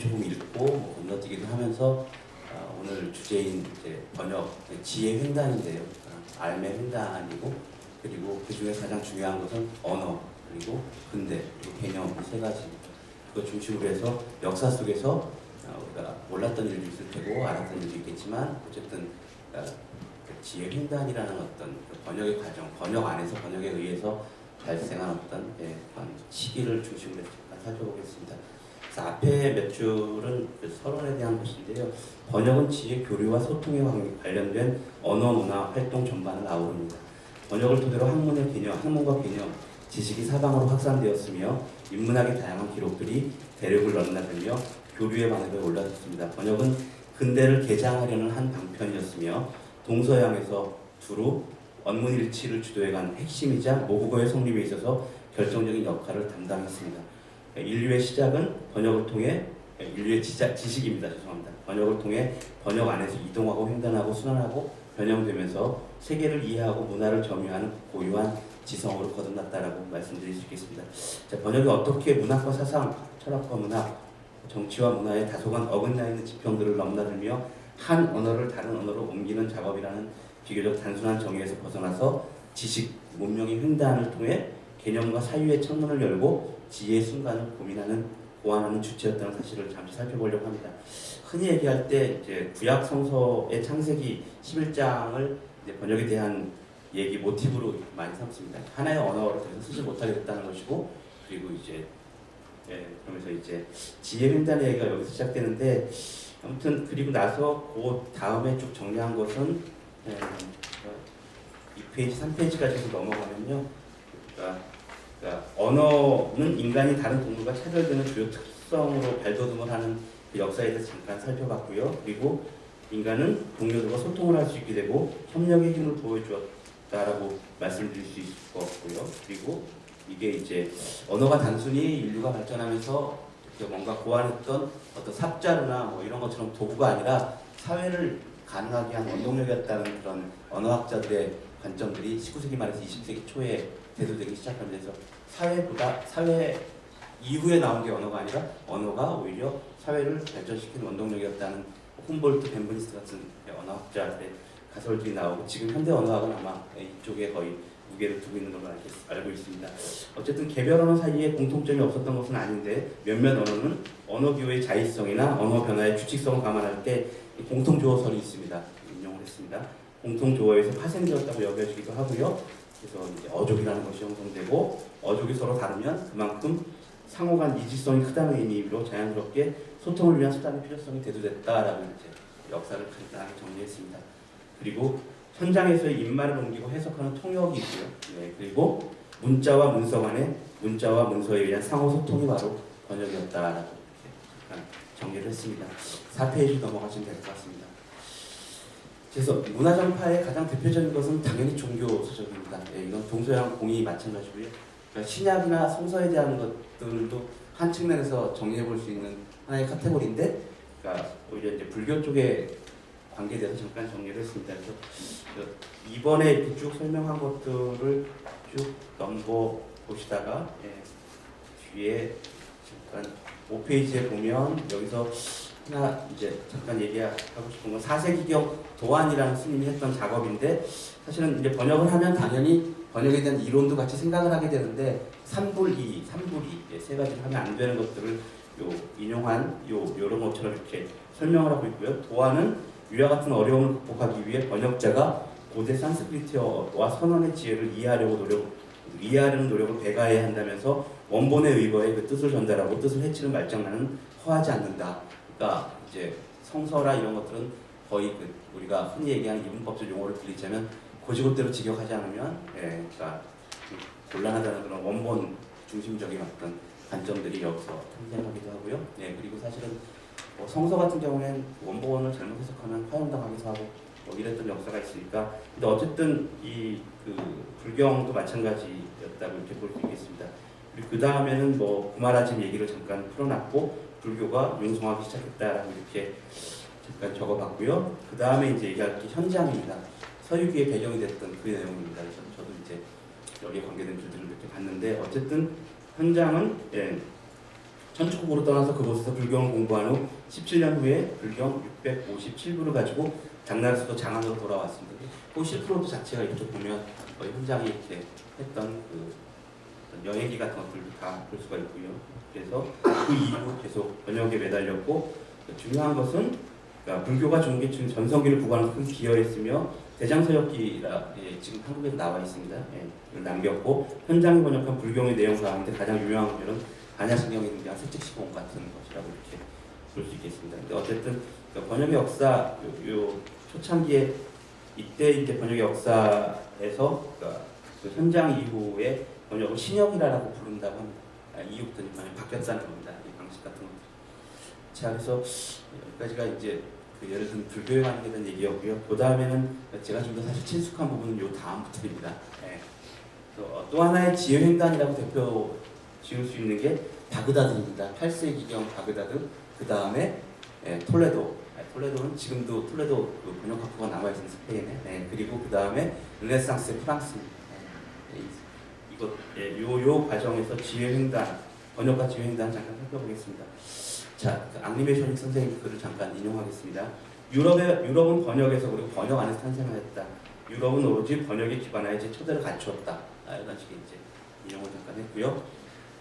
조금 읽고 건너뛰기도 하면서 오늘 주제인 이제 번역 지혜 횡단인데요. 알매 횡단이고 그리고 그 중에 가장 중요한 것은 언어 그리고 근대 그리고 개념 이 세 가지 그거 중심으로 해서 역사 속에서 우리가 몰랐던 일도 있을 테고 알았던 일도 있겠지만 어쨌든 그 지혜 횡단이라는 어떤 그 번역의 과정, 번역 안에서 번역에 의해서 발생한 어떤 그런 시기를 중심으로 해서 잠깐 살펴보겠습니다. 그래서 앞에 몇 줄은 그 서론에 대한 것인데요. 번역은 지혜 교류와 소통에 관련된 언어, 문화, 활동 전반을 아우릅니다. 번역을 토대로 학문의 개념, 학문과 개념, 지식이 사방으로 확산되었으며 인문학의 다양한 기록들이 대륙을 넘나들며 교류의 반역에 올라섰습니다. 번역은 근대를 개장하려는 한 방편이었으며 동서양에서 두루 언문일치를 주도해간 핵심이자 모국어의 성립에 있어서 결정적인 역할을 담당했습니다. 인류의 시작은 번역을 통해 인류의 지식입니다. 죄송합니다. 번역을 통해 번역 안에서 이동하고 횡단하고 순환하고 변형되면서 세계를 이해하고 문화를 점유하는 고유한 지성으로 거듭났다라고 말씀드릴 수 있겠습니다. 자, 번역이 어떻게 문학과 사상, 철학과 문학, 정치와 문화의 다소간 어긋나 있는 지평들을 넘나들며 한 언어를 다른 언어로 옮기는 작업이라는 비교적 단순한 정의에서 벗어나서 지식, 문명의 횡단을 통해 개념과 사유의 창문을 열고 지혜의 순간을 고민하는, 보완하는 주체였다는 사실을 잠시 살펴보려고 합니다. 흔히 얘기할 때 이제 구약 성서의 창세기 11장을 이제 번역에 대한 얘기 모티브로 많이 삼습니다. 하나의 언어를 더 이상 쓰지 못하게 됐다는 것이고, 그리고 이제 그러면서 이제 지혜 횡단의 얘기가 여기서 시작되는데, 아무튼 그리고 나서 그 다음에 쭉 정리한 것은 2페이지, 3페이지까지 넘어가면요. 그러니까 언어는 인간이 다른 동물과 차별되는 주요 특성으로 발돋움을 하는 그 역사에 대해서 잠깐 살펴봤고요. 그리고 인간은 동료들과 소통을 할 수 있게 되고 협력의 힘을 보여주었다라고 말씀드릴 수 있을 것 같고요. 그리고 이게 이제 언어가 단순히 인류가 발전하면서 뭔가 고안했던 어떤 삽자루나 뭐 이런 것처럼 도구가 아니라 사회를 가능하게 한 원동력이었다는 그런 언어학자들의 관점들이 19세기 말에서 20세기 초에 대두되기 시작하면서 사회 이후에 나온 게 언어가 아니라 언어가 오히려 사회를 발전시키는 원동력이었다는 훔볼트, 벤브니스트 같은 언어학자들의 가설들이 나오고 지금 현대 언어학은 아마 이쪽에 거의 무게를 두고 있는 걸로 알고 있습니다. 어쨌든 개별 언어 사이에 공통점이 없었던 것은 아닌데 몇몇 언어는 언어 기호의 자의성이나 언어 변화의 규칙성을 감안할 때 공통 조어설이 있습니다. 인용을 했습니다. 공통 조어에서 파생되었다고 여겨지기도 하고요. 그래서 이제 어족이라는 것이 형성되고 어족이 서로 다르면 그만큼 상호간 이질성이 크다는 의미로 자연스럽게 소통을 위한 수단의 필요성이 대두됐다라고 이제 역사를 간단하게 정리했습니다. 그리고 현장에서의 입말을 옮기고 해석하는 통역이 있고요. 그리고 문자와 문서 간의 문자와 문서에 의한 상호 소통이 바로 번역이었다라고 잠깐 정리를 했습니다. 4페이지 넘어가시면 될 것 같습니다. 그래서 문화전파의 가장 대표적인 것은 당연히 종교 서적입니다. 이건 동서양 공이 마찬가지고요. 그러니까 신약이나 성서에 대한 것들도 한 측면에서 정리해 볼 수 있는 하나의 카테고리인데, 그러니까 오히려 이제 불교 쪽에 관계돼서 잠깐 정리를 했습니다. 그래서 이번에 쭉 설명한 것들을 쭉 넘겨 보시다가 뒤에 잠깐 5페이지에 보면 여기서 하나 이제 잠깐 얘기하고 싶은 건 4세기경 도안이라는 스님이 했던 작업인데, 사실은 이제 번역을 하면 당연히 번역에 대한 이론도 같이 생각을 하게 되는데 삼불이 세 가지를 하면 안 되는 것들을 인용한 요런 것처럼 이렇게 설명을 하고 있고요. 도안은 위와 같은 어려움을 극복하기 위해 번역자가 고대 산스크리트어와 선언의 지혜를 이해하려는 노력을 배가해야 한다면서 원본의 의거에 그 뜻을 전달하고 뜻을 해치는 말장난은 허하지 않는다. 그러니까 이제 성서라 이런 것들은 거의 우리가 흔히 얘기하는 이분법적 용어를 빌리자면 고지고대로 직역하지 않으면 그러니까 곤란하다는 그런 원본 중심적인 어떤 관점들이 여기서 탄생하기도 하고요. 그리고 사실은 성서 같은 경우에는 원본을 잘못 해석하면 화형당하기도 하고 이랬던 역사가 있으니까. 근데 어쨌든 이 불경도 마찬가지였다고 이렇게 볼 수 있겠습니다. 그리고 그 다음에는 구마라짐 얘기를 잠깐 풀어놨고 불교가 융성하기 시작했다라고 이렇게 잠깐 적어봤고요. 그 다음에 이제 얘기할 게 현장입니다. 서유기의 배경이 됐던 그 내용입니다. 그래서 저도 이제 여기에 관계된 글들을 이렇게 봤는데, 어쨌든 현장은 천주국으로 떠나서 그곳에서 불경을 공부한 후 17년 후에 불경 657부를 가지고 당나라 수도 장안으로 돌아왔습니다. 그 실크로드 자체가 이쪽 보면 거의 현장에 이렇게 했던 그 여행기 같은 것들도 다 볼 수가 있고요. 그래서 그 이후 계속 번역에 매달렸고, 중요한 것은 그러니까 불교가 중국에 지금 전성기를 부과하는 큰 기여했으며 대장서역기라 지금 한국에도 나와 있습니다. 이걸 남겼고 현장에 번역한 불경의 내용 가운데 가장 유명한 것은 반야신경에 등장한 색책시공 같은 것이라고 이렇게 볼 수 있겠습니다. 근데 어쨌든 그러니까 번역의 역사, 요 초창기에 이때 번역의 역사에서 그러니까 그 현장 이후에 번역을 신역이라고 부른다고 합니다. 이후부터 번역 바뀌었다는 겁니다. 이 방식 같은 것들. 자, 그래서 여기까지가 이제 그 예를 들면 불교에 관한 대한 얘기였고요. 그 다음에는 제가 좀 더 사실 친숙한 부분은 요 다음부터입니다. 또 하나의 지혜횡단이라고 대표 지을 수 있는 게 바그다드입니다. 8세기경 바그다드. 그 다음에 톨레도. 톨레도는 지금도 톨레도 그 번역학교가 남아있는 스페인에. 그리고 그 다음에 르네상스의 프랑스입니다. 요 과정에서 지혜횡단, 번역과 지혜횡단 잠깐 살펴보겠습니다. 자, 앙리메쇼닉 선생님 글을 잠깐 인용하겠습니다. 유럽은 번역에서 그리고 번역 안에서 탄생하였다. 유럽은 오로지 번역에 기반하여 제 초대를 갖추었다. 이런 식의 이제 인용을 잠깐 했고요.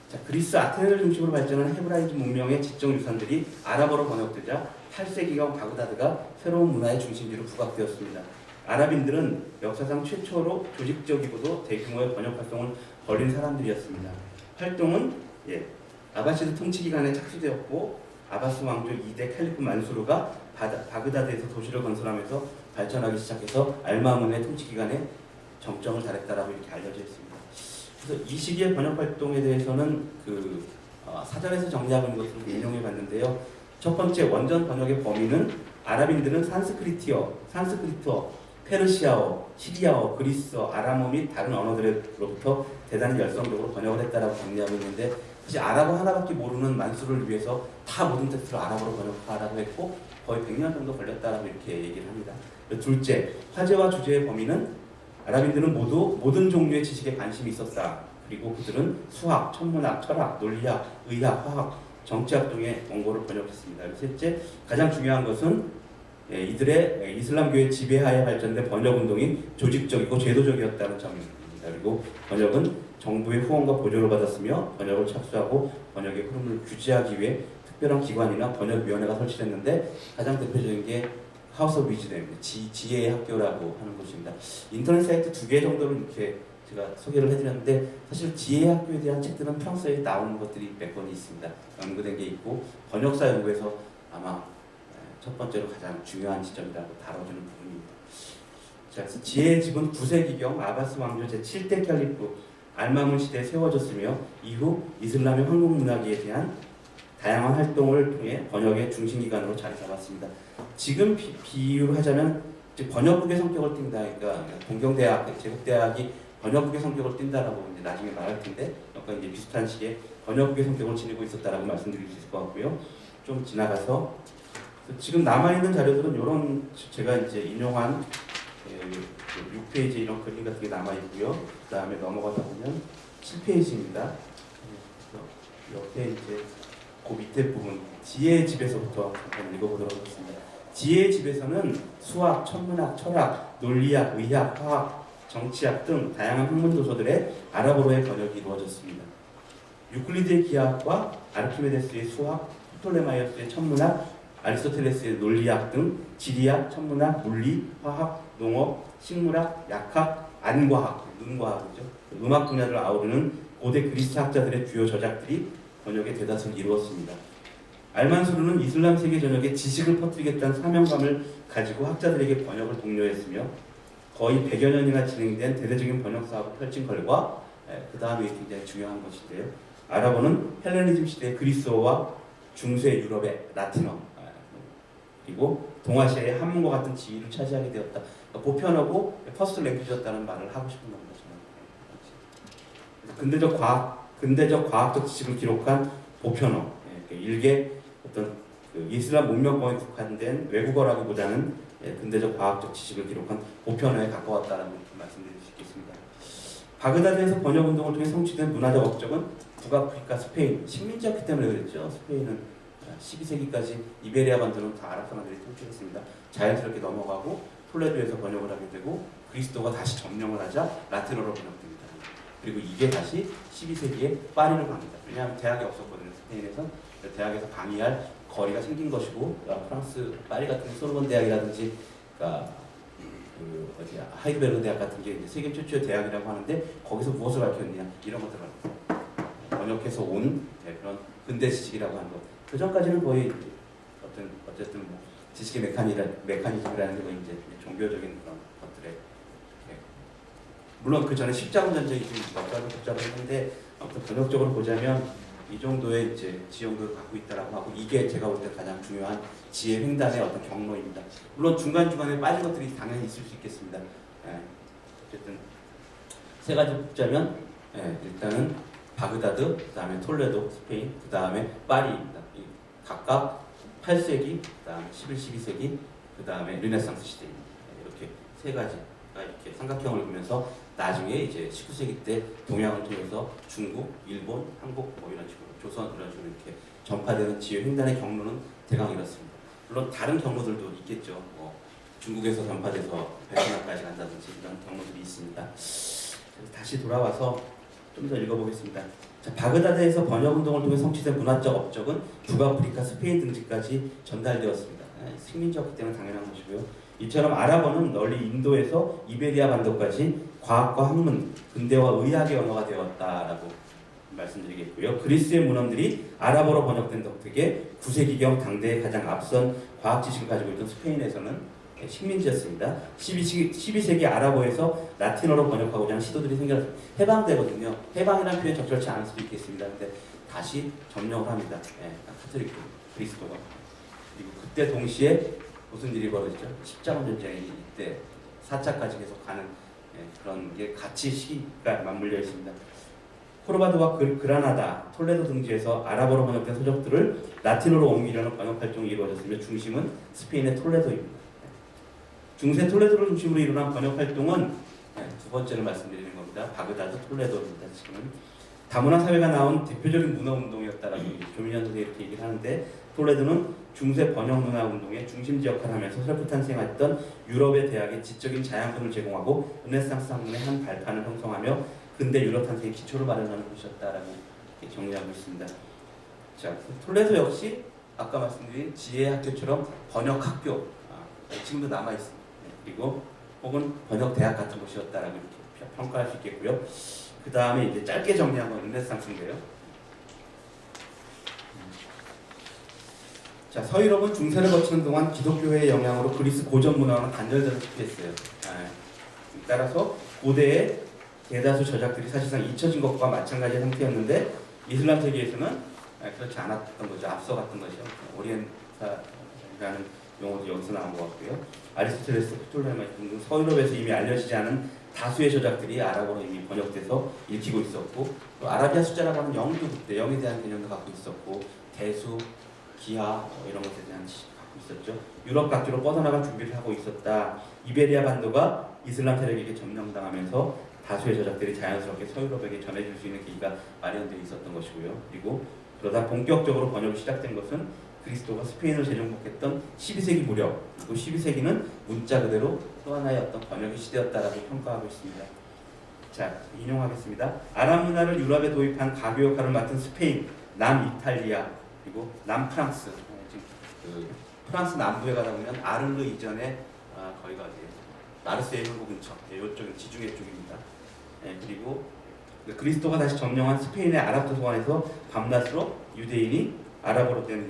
자, 그리스 아테네를 중심으로 발전한 헤브라이즘 문명의 지적 유산들이 아랍어로 번역되자 8세기경 바그다드가 새로운 문화의 중심지로 부각되었습니다. 아랍인들은 역사상 최초로 조직적이고도 대규모의 번역 활동을 벌인 사람들이었습니다. 활동은 아바시드 통치 기간에 착수되었고 아바스 왕조 2대 칼리프 만수르가 바그다드에서 도시를 건설하면서 발전하기 시작해서 알마문의 통치 기간에 정점을 달했다라고 이렇게 알려져 있습니다. 그래서 이 시기의 번역 활동에 대해서는 사전에서 정리하고 있는 것들을 인용해 봤는데요. 첫 번째 원전 번역의 범위는 아랍인들은 산스크리트어, 페르시아어, 시리아어, 그리스어, 아람어 및 다른 언어들로부터 대단히 열성적으로 번역을 했다라고 정리하고 있는데, 사실 아랍어 하나밖에 모르는 만수를 위해서 다 모든 텍스트를 아랍어로 번역하라고 했고 거의 100년 정도 걸렸다라고 이렇게 얘기를 합니다. 둘째, 화제와 주제의 범위는 아랍인들은 모두 모든 종류의 지식에 관심이 있었다. 그리고 그들은 수학, 천문학, 철학, 논리학, 의학, 화학, 정치학 등의 원고를 번역했습니다. 셋째, 가장 중요한 것은 이들의 이슬람교의 지배하에 발전된 번역운동이 조직적이고 제도적이었다는 점입니다. 그리고 번역은 정부의 후원과 보조를 받았으며 번역을 착수하고 번역의 흐름을 규제하기 위해 특별한 기관이나 번역위원회가 설치됐는데 가장 대표적인 게 하우스 오브 위즈덤입니다. 지혜의 학교라고 하는 곳입니다. 인터넷 사이트 2개 정도를 이렇게 제가 소개를 해드렸는데, 사실 지혜의 학교에 대한 책들은 프랑스에 나오는 것들이 몇 권 있습니다. 연구된 게 있고 번역사 연구에서 아마 첫 번째로 가장 중요한 지점이라고 다뤄주는 부분입니다. 자, 그래서 지혜의 집은 9세기경 아바스 왕조 제7대 칼리프 알마문 시대에 세워졌으며 이후 이슬람의 황금 문화기에 대한 다양한 활동을 통해 번역의 중심기관으로 자리 잡았습니다. 지금 비유를 하자면 번역국의 성격을 띈다. 그러니까 동경대학, 제국대학이 번역국의 성격을 띈다라고 이제 나중에 말할 텐데, 약간 이제 비슷한 시기에 번역국의 성격을 지니고 있었다라고 말씀드릴 수 있을 것 같고요. 좀 지나가서 지금 남아있는 자료들은 이런 제가 이제 인용한 6페이지 이런 그림 같은 게 남아있고요. 그 다음에 넘어가다 보면 7페이지입니다. 옆에 이제 그 밑에 부분 지혜의 집에서부터 잠깐 읽어보도록 하겠습니다. 지혜의 집에서는 수학, 천문학, 철학, 논리학, 의학, 화학, 정치학 등 다양한 학문 도서들의 아랍어로의 번역이 이루어졌습니다. 유클리드의 기하학과 아르키메데스의 수학, 프톨레마이오스의 천문학, 아리스토텔레스의 논리학 등 지리학, 천문학, 물리, 화학, 농업, 식물학, 약학, 안과학, 눈과학이죠. 음악 분야를 아우르는 고대 그리스 학자들의 주요 저작들이 번역의 대다수를 이루었습니다. 알만수르는 이슬람 세계 전역에 지식을 퍼뜨리겠다는 사명감을 가지고 학자들에게 번역을 독려했으며 거의 100여 년이나 진행된 대대적인 번역 사업을 펼친 결과, 그 다음에 굉장히 중요한 것인데요. 아랍어는 헬레니즘 시대의 그리스어와 중세 유럽의 라틴어, 그리고 동아시아의 한문과 같은 지위를 차지하게 되었다. 그러니까 보편어고 퍼스트 랭귀지였다는 말을 하고 싶은 겁니다. 근대적 과학적 지식을 기록한 보편어, 일개 어떤 이슬람 문명권에 국한된 외국어라기보다는 근대적 과학적 지식을 기록한 보편어에 가까웠다는 말씀드릴 수 있겠습니다. 바그다드에서 번역 운동을 통해 성취된 문화적 업적은 북아프리카, 스페인, 식민지였기 때문에 그랬죠. 스페인은 12세기까지 이베리아 반도는 다 아랍 사람들이 통치했습니다. 자연스럽게 넘어가고 톨레도에서 번역을 하게 되고 그리스도가 다시 점령을 하자 라틴어로 번역됩니다. 그리고 이게 다시 12세기에 파리로 갑니다. 왜냐하면 대학이 없었거든요. 스페인에서. 대학에서 강의할 거리가 생긴 것이고 프랑스 파리 같은 소르본 대학이라든지 그러니까 하이드베르그 대학 같은 게 이제 세계 최초의 대학이라고 하는데 거기서 무엇을 가르쳤느냐 이런 것들을 번역해서 온 그런 근대 지식이라고 하는 것. 그 전까지는 거의 어쨌든 뭐 지식의 메커니즘이라는 게 이제 종교적인 그런 것들에 물론 그 전에 십자군 전쟁이 좀 복잡했는데 아무튼 번역적으로 보자면 이 정도의 이제 지형도를 갖고 있다라고 하고 이게 제가 볼 때 가장 중요한 지혜 횡단의 어떤 경로입니다. 물론 중간중간에 빠진 것들이 당연히 있을 수 있겠습니다. 어쨌든 세 가지 뽑자면 일단은 바그다드, 그 다음에 톨레도, 스페인, 그 다음에 파리입니다. 각각 8세기, 그 다음에 11, 12세기, 그 다음에 르네상스 시대입니다. 이렇게 세 가지가 이렇게 삼각형을 그면서 나중에 이제 19세기 때 동양을 통해서 중국, 일본, 한국 뭐 이런 식으로 조선 이런 식으로 이렇게 전파되는 지혜 횡단의 경로는 대강 이렇습니다. 물론 다른 경로들도 있겠죠. 뭐 중국에서 전파돼서 베트남까지 간다든지 이런 경로들이 있습니다. 다시 돌아와서 좀 더 읽어보겠습니다. 자, 바그다드에서 번역 운동을 통해 성취된 문화적 업적은 북아프리카, 스페인 등지까지 전달되었습니다. 식민지였기 때문에 당연한 것이고요. 이처럼 아랍어는 널리 인도에서 이베리아 반도까지 과학과 학문, 근대와 의학의 언어가 되었다라고 말씀드리겠고요. 그리스의 문헌들이 아랍어로 번역된 덕택에 9세기경 당대의 가장 앞선 과학 지식을 가지고 있던 스페인에서는 식민지였습니다. 12세기 아랍어에서 라틴어로 번역하고자 하는 시도들이 생겨서 해방되거든요. 해방이라는 표현이 적절치 않을 수도 있겠습니다. 근데 다시 점령을 합니다. 카톨릭 그리스도가. 그리고 그때 동시에 무슨 일이 벌어지죠? 십자군 전쟁이 이때 4차까지 계속 가는 그런 게 같이 시기가 맞물려 있습니다. 코르바도와 그라나다, 톨레도 등지에서 아랍어로 번역된 서적들을 라틴어로 옮기려는 번역 활동이 이루어졌으며 중심은 스페인의 톨레도입니다. 중세 톨레도를 중심으로 일어난 번역 활동은 두 번째로 말씀드리는 겁니다. 바그다드 톨레도입니다. 지금은 다문화 사회가 나온 대표적인 문화 운동이었다라고 조민현 선생이 이렇게 얘기를 하는데 톨레도는 중세 번역 문화 운동의 중심지 역할을 하면서 서슬프 탄생했던 유럽의 대학에 지적인 자양분을 제공하고 르네상스 학문의 한 발판을 형성하며 근대 유럽 탄생의 기초를 마련하는 곳이었다라고 정리하고 있습니다. 자, 톨레도 역시 아까 말씀드린 지혜 학교처럼 번역 학교 지금도 남아 있습니다. 그리고 혹은 번역 대학 같은 곳이었다라고 이렇게 평가할 수 있겠고요. 그 다음에 이제 짧게 정리한 건 르네상스인데요. 자, 서유럽은 중세를 거치는 동안 기독교회의 영향으로 그리스 고전 문화와는 단절되는 습했어요. 따라서 고대의 대다수 저작들이 사실상 잊혀진 것과 마찬가지의 상태였는데 이슬람 세계에서는 그렇지 않았던 거죠. 앞서갔던 것이요. 오리엔타라는 용어도 여기서 나온 것 같고요. 아리스토텔레스, 프톨레마이 등 서유럽에서 이미 알려지지 않은 다수의 저작들이 아랍어로 이미 번역돼서 읽히고 있었고 또 아라비아 숫자라고 하는 영도 그때 영에 대한 개념도 갖고 있었고 대수, 기하 이런 것에 대한 지식을 갖고 있었죠. 유럽 각지로 뻗어나갈 준비를 하고 있었다. 이베리아 반도가 이슬람 세력에게 점령당하면서 다수의 저작들이 자연스럽게 서유럽에게 전해질 수 있는 계기가 마련되어 있었던 것이고요. 그리고 그러다 본격적으로 번역이 시작된 것은 그리스도가 스페인을 재정복했던 12세기 무렵, 그리고 12세기는 문자 그대로 또 하나의 어떤 번역의 시대였다라고 평가하고 있습니다. 자, 인용하겠습니다. 아랍 문화를 유럽에 도입한 가교 역할을 맡은 스페인, 남이탈리아, 그리고 남프랑스, 지금 프랑스 남부에 가다 보면 아르르 이전에 거기가 어디예요? 마르세유 항구 근처, 이쪽은 지중해 쪽입니다. 그리고 그리스도가 다시 점령한 스페인의 아랍 도서관에서 밤낮으로 유대인이 아랍어로 된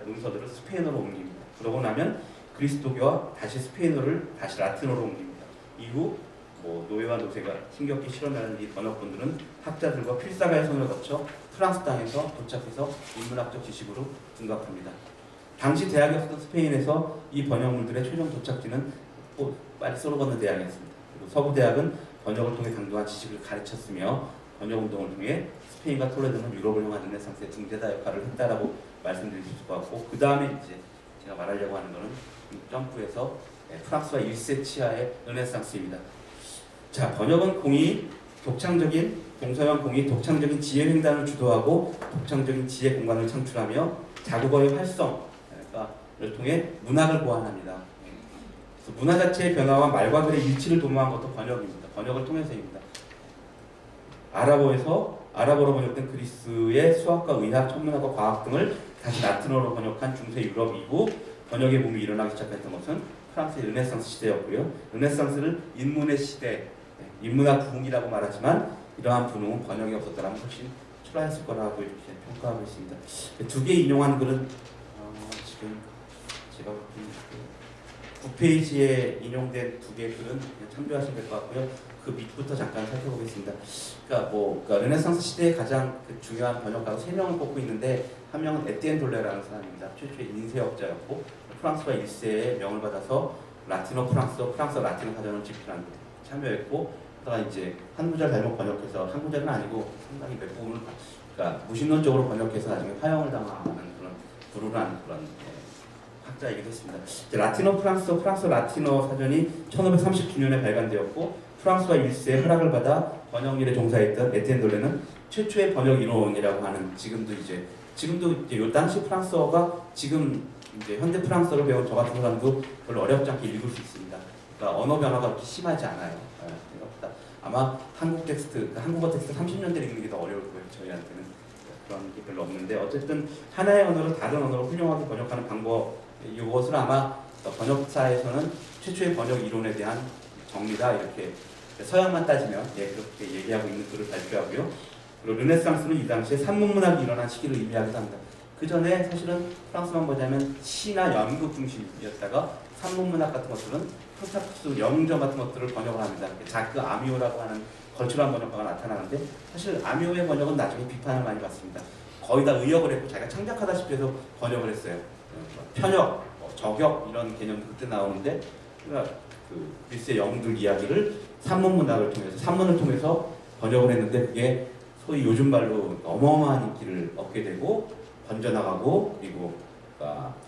문서들을 스페인어로 옮깁니다. 그러고 나면 그리스도교와 다시 스페인어를 다시 라틴어로 옮깁니다. 이후 노예와 노세가 힘겹게 실험하는 이 번역본들은 학자들과 필사가의 손을 거쳐 프랑스 땅에서 도착해서 인문학적 지식으로 등극합니다. 당시 대학이었던 스페인에서 이 번역물들의 최종 도착지는 파리 소르본 대학이었습니다. 그리고 서부 대학은 번역을 통해 당도한 지식을 가르쳤으며 번역운동을 통해 스페인과 톨레도는 유럽을 향한 르네상스의 중재자 역할을 했다라고 말씀드릴 수 있을 것 같고 그 다음에 이제 제가 말하려고 하는 것은 점프에서 프랑스와 1세 치하의 르네상스입니다. 자, 번역은 공이 독창적인 동서양 공이 독창적인 지혜 횡단을 주도하고 독창적인 지혜 공간을 창출하며 자국어의 활성을 통해 문학을 보완합니다. 그래서 문화 자체의 변화와 말과 글의 일치를 도모한 것도 번역입니다. 번역을 통해서입니다. 아랍어로 번역된 그리스의 수학과 의학, 천문학과 과학 등을 다시 라틴어로 번역한 중세 유럽 이후 번역의 붐이 일어나기 시작했던 것은 프랑스의 르네상스 시대였고요. 르네상스를 인문의 시대, 인문학 부흥이라고 말하지만 이러한 분홍은 번역이 없었더라면 훨씬 초라했을 거라고 이렇게 평가하고 있습니다. 두 개 인용한 글은 지금 제가 9페이지에 인용된 두 개 글은 참조하시면 될 것 같고요. 그 밑부터 잠깐 살펴보겠습니다. 그러니까 르네상스 시대의 가장 중요한 번역가가 세 명을 꼽고 있는데 한 명은 에티엔 돌레라는 사람입니다. 최초의 인쇄업자였고 프랑스와 1세의 명을 받아서 라틴어 프랑스어 라틴어 사전을 집필한 데 참여했고, 그다가 이제 한 구절 잘못 번역해서 한 구절은 아니고 상당히 몇 부분을 그러니까 무신론적으로 번역해서 나중에 파형을 당하는 그런 불운한 그런 학자이기도 했습니다. 라틴어 프랑스어 라틴어 사전이 1539년에 발간되었고 프랑스와 1세의 허락을 받아 번역일에 종사했던 에티엔 돌레는 최초의 번역 이론이라고 하는 지금도 이제 이 당시 프랑스어가 지금 이제 현대 프랑스어를 배운 저 같은 사람도 별로 어렵지 않게 읽을 수 있습니다. 그러니까 언어 변화가 그렇게 심하지 않아요. 생각보다 아마 한국어 텍스트 30년대를 읽는 게 더 어려울 거예요. 저희한테는 그런 게 별로 없는데 어쨌든 하나의 언어를 다른 언어로 훌륭하게 번역하는 방법, 이것을 아마 번역사에서는 최초의 번역 이론에 대한 정리다 이렇게 서양만 따지면 그렇게 얘기하고 있는 글을 발표하고요. 그리고 르네상스는 이 당시에 산문문학이 일어난 시기를 의미하기도 합니다. 그 전에 사실은 프랑스만 보자면 시나 연극 중심이었다가 산문문학 같은 것들은 프로타투스 영웅전 같은 것들을 번역을 합니다. 자크 아미오라고 하는 걸출한 번역가가 나타나는데 사실 아미오의 번역은 나중에 비판을 많이 받습니다. 거의 다 의역을 했고 자기가 창작하다시피 해서 번역을 했어요. 편역, 저격 이런 개념도 그때 나오는데 그러니까 그리스의 영웅들 이야기를 산문문학을 통해서 산문을 통해서 번역을 했는데 그게 소위 요즘 말로 어마어마한 인기를 얻게 되고 번져나가고 그리고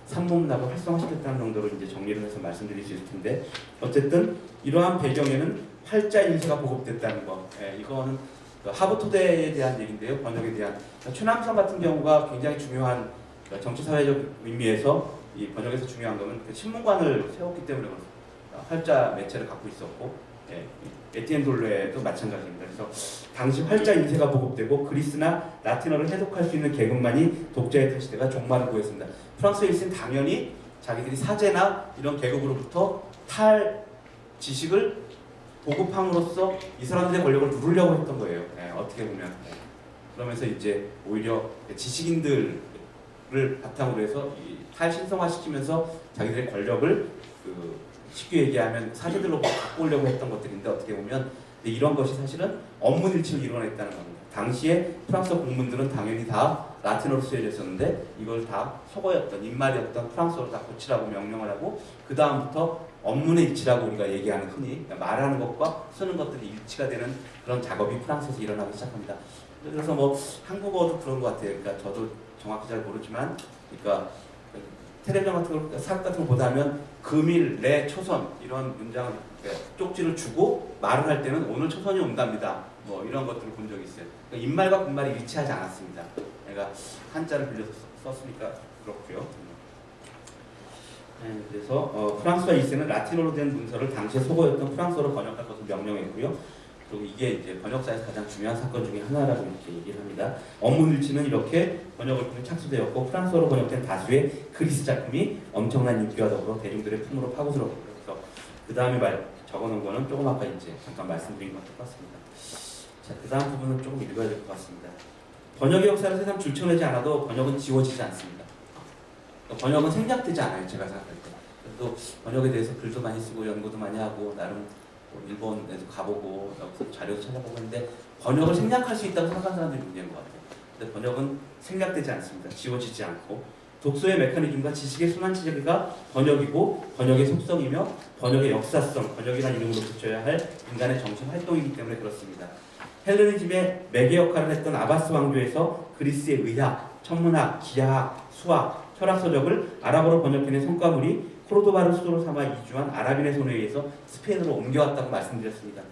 산문문학을 활성화시켰다는 정도로 이제 정리를 해서 말씀드릴 수 있을 텐데 어쨌든 이러한 배경에는 활자 인쇄가 보급됐다는 거, 이거는 하버토대에 대한 얘기인데요. 번역에 대한 최남선 같은 경우가 굉장히 중요한 정치사회적 의미에서 이 번역에서 중요한 거는 신문관을 세웠기 때문에 그렇습니다. 활자 매체를 갖고 있었고 에티엔 돌레도 마찬가지입니다. 그래서 당시 활자 인쇄가 보급되고 그리스나 라틴어를 해독할 수 있는 계급만이 독자의 시대가 종말을 보였습니다. 프랑스 1세는 당연히 자기들이 사제나 이런 계급으로부터 탈 지식을 보급함으로써 이 사람들의 권력을 누르려고 했던 거예요. 어떻게 보면 그러면서 이제 오히려 지식인들을 바탕으로 해서 탈신성화시키면서 자기들의 권력을 쉽게 얘기하면 사제들로 갖고 오려고 했던 것들인데 어떻게 보면 이런 것이 사실은 업무일치를 이뤄냈다는 겁니다. 당시에 프랑스 공문들은 당연히 다 라틴어로 쓰여져 있었는데 이걸 다 속어였던 입말이었던 프랑스어로 다 고치라고 명령을 하고 그 다음부터 업문의 일치라고 우리가 얘기하는 흔히 말하는 것과 쓰는 것들이 일치가 되는 그런 작업이 프랑스에서 일어나기 시작합니다. 그래서 뭐 한국어도 그런 것 같아요. 그러니까 저도 정확히 잘 모르지만 그러니까 텔레비전 같은 거, 사극 같은 거 보다 하면 금일, 내, 초선 이런 문장을 쪽지를 주고 말을 할 때는 오늘 초선이 온답니다. 뭐 이런 것들을 본 적이 있어요. 그러니까 입말과 끝말이 일치하지 않았습니다. 내가 한자를 빌려서 썼으니까 그렇고요. 그래서 프랑스와 1세는 라틴어로 된 문서를 당시에 속어였던 프랑스어로 번역할 것을 명령했고요. 그리고 이게 이제 번역사에서 가장 중요한 사건 중에 하나라고 이렇게 얘기를 합니다. 업문일치는 이렇게 번역을 통해 착수되었고 프랑스어로 번역된 다수의 그리스 작품이 엄청난 인기와 더불어 대중들의 품으로 파고들었고요. 그래서 그 다음에 적어놓은 거는 조금 아까 이제 잠깐 말씀드린 것 똑같습니다. 자, 그 다음 부분은 조금 읽어야 될 것 같습니다. 번역의 역사를 새삼 줄쳐내지 않아도 번역은 지워지지 않습니다. 그러니까 번역은 생략되지 않아요. 제가 생각할 때. 그래도 번역에 대해서 글도 많이 쓰고 연구도 많이 하고 나름 일본에도 가보고 여기서 자료도 찾아보고 했는데 번역을 생략할 수 있다고 생각하는 사람들이 문제인 것 같아요. 근데 번역은 생략되지 않습니다. 지워지지 않고 독서의 메커니즘과 지식의 순환체계가 번역이고 번역의 속성이며 번역의 역사성, 번역이라는 이름으로 붙여야 할 인간의 정신 활동이기 때문에 그렇습니다. 헬레니즘의 매개 역할을 했던 아바스 왕조에서 그리스의 의학, 천문학, 기하학, 수학, 철학서적을 아랍어로 번역해낸 성과물이 코르도바를 수도로 삼아 이주한 아랍인의 손에 의해서 스페인으로 옮겨왔다고 말씀드렸습니다.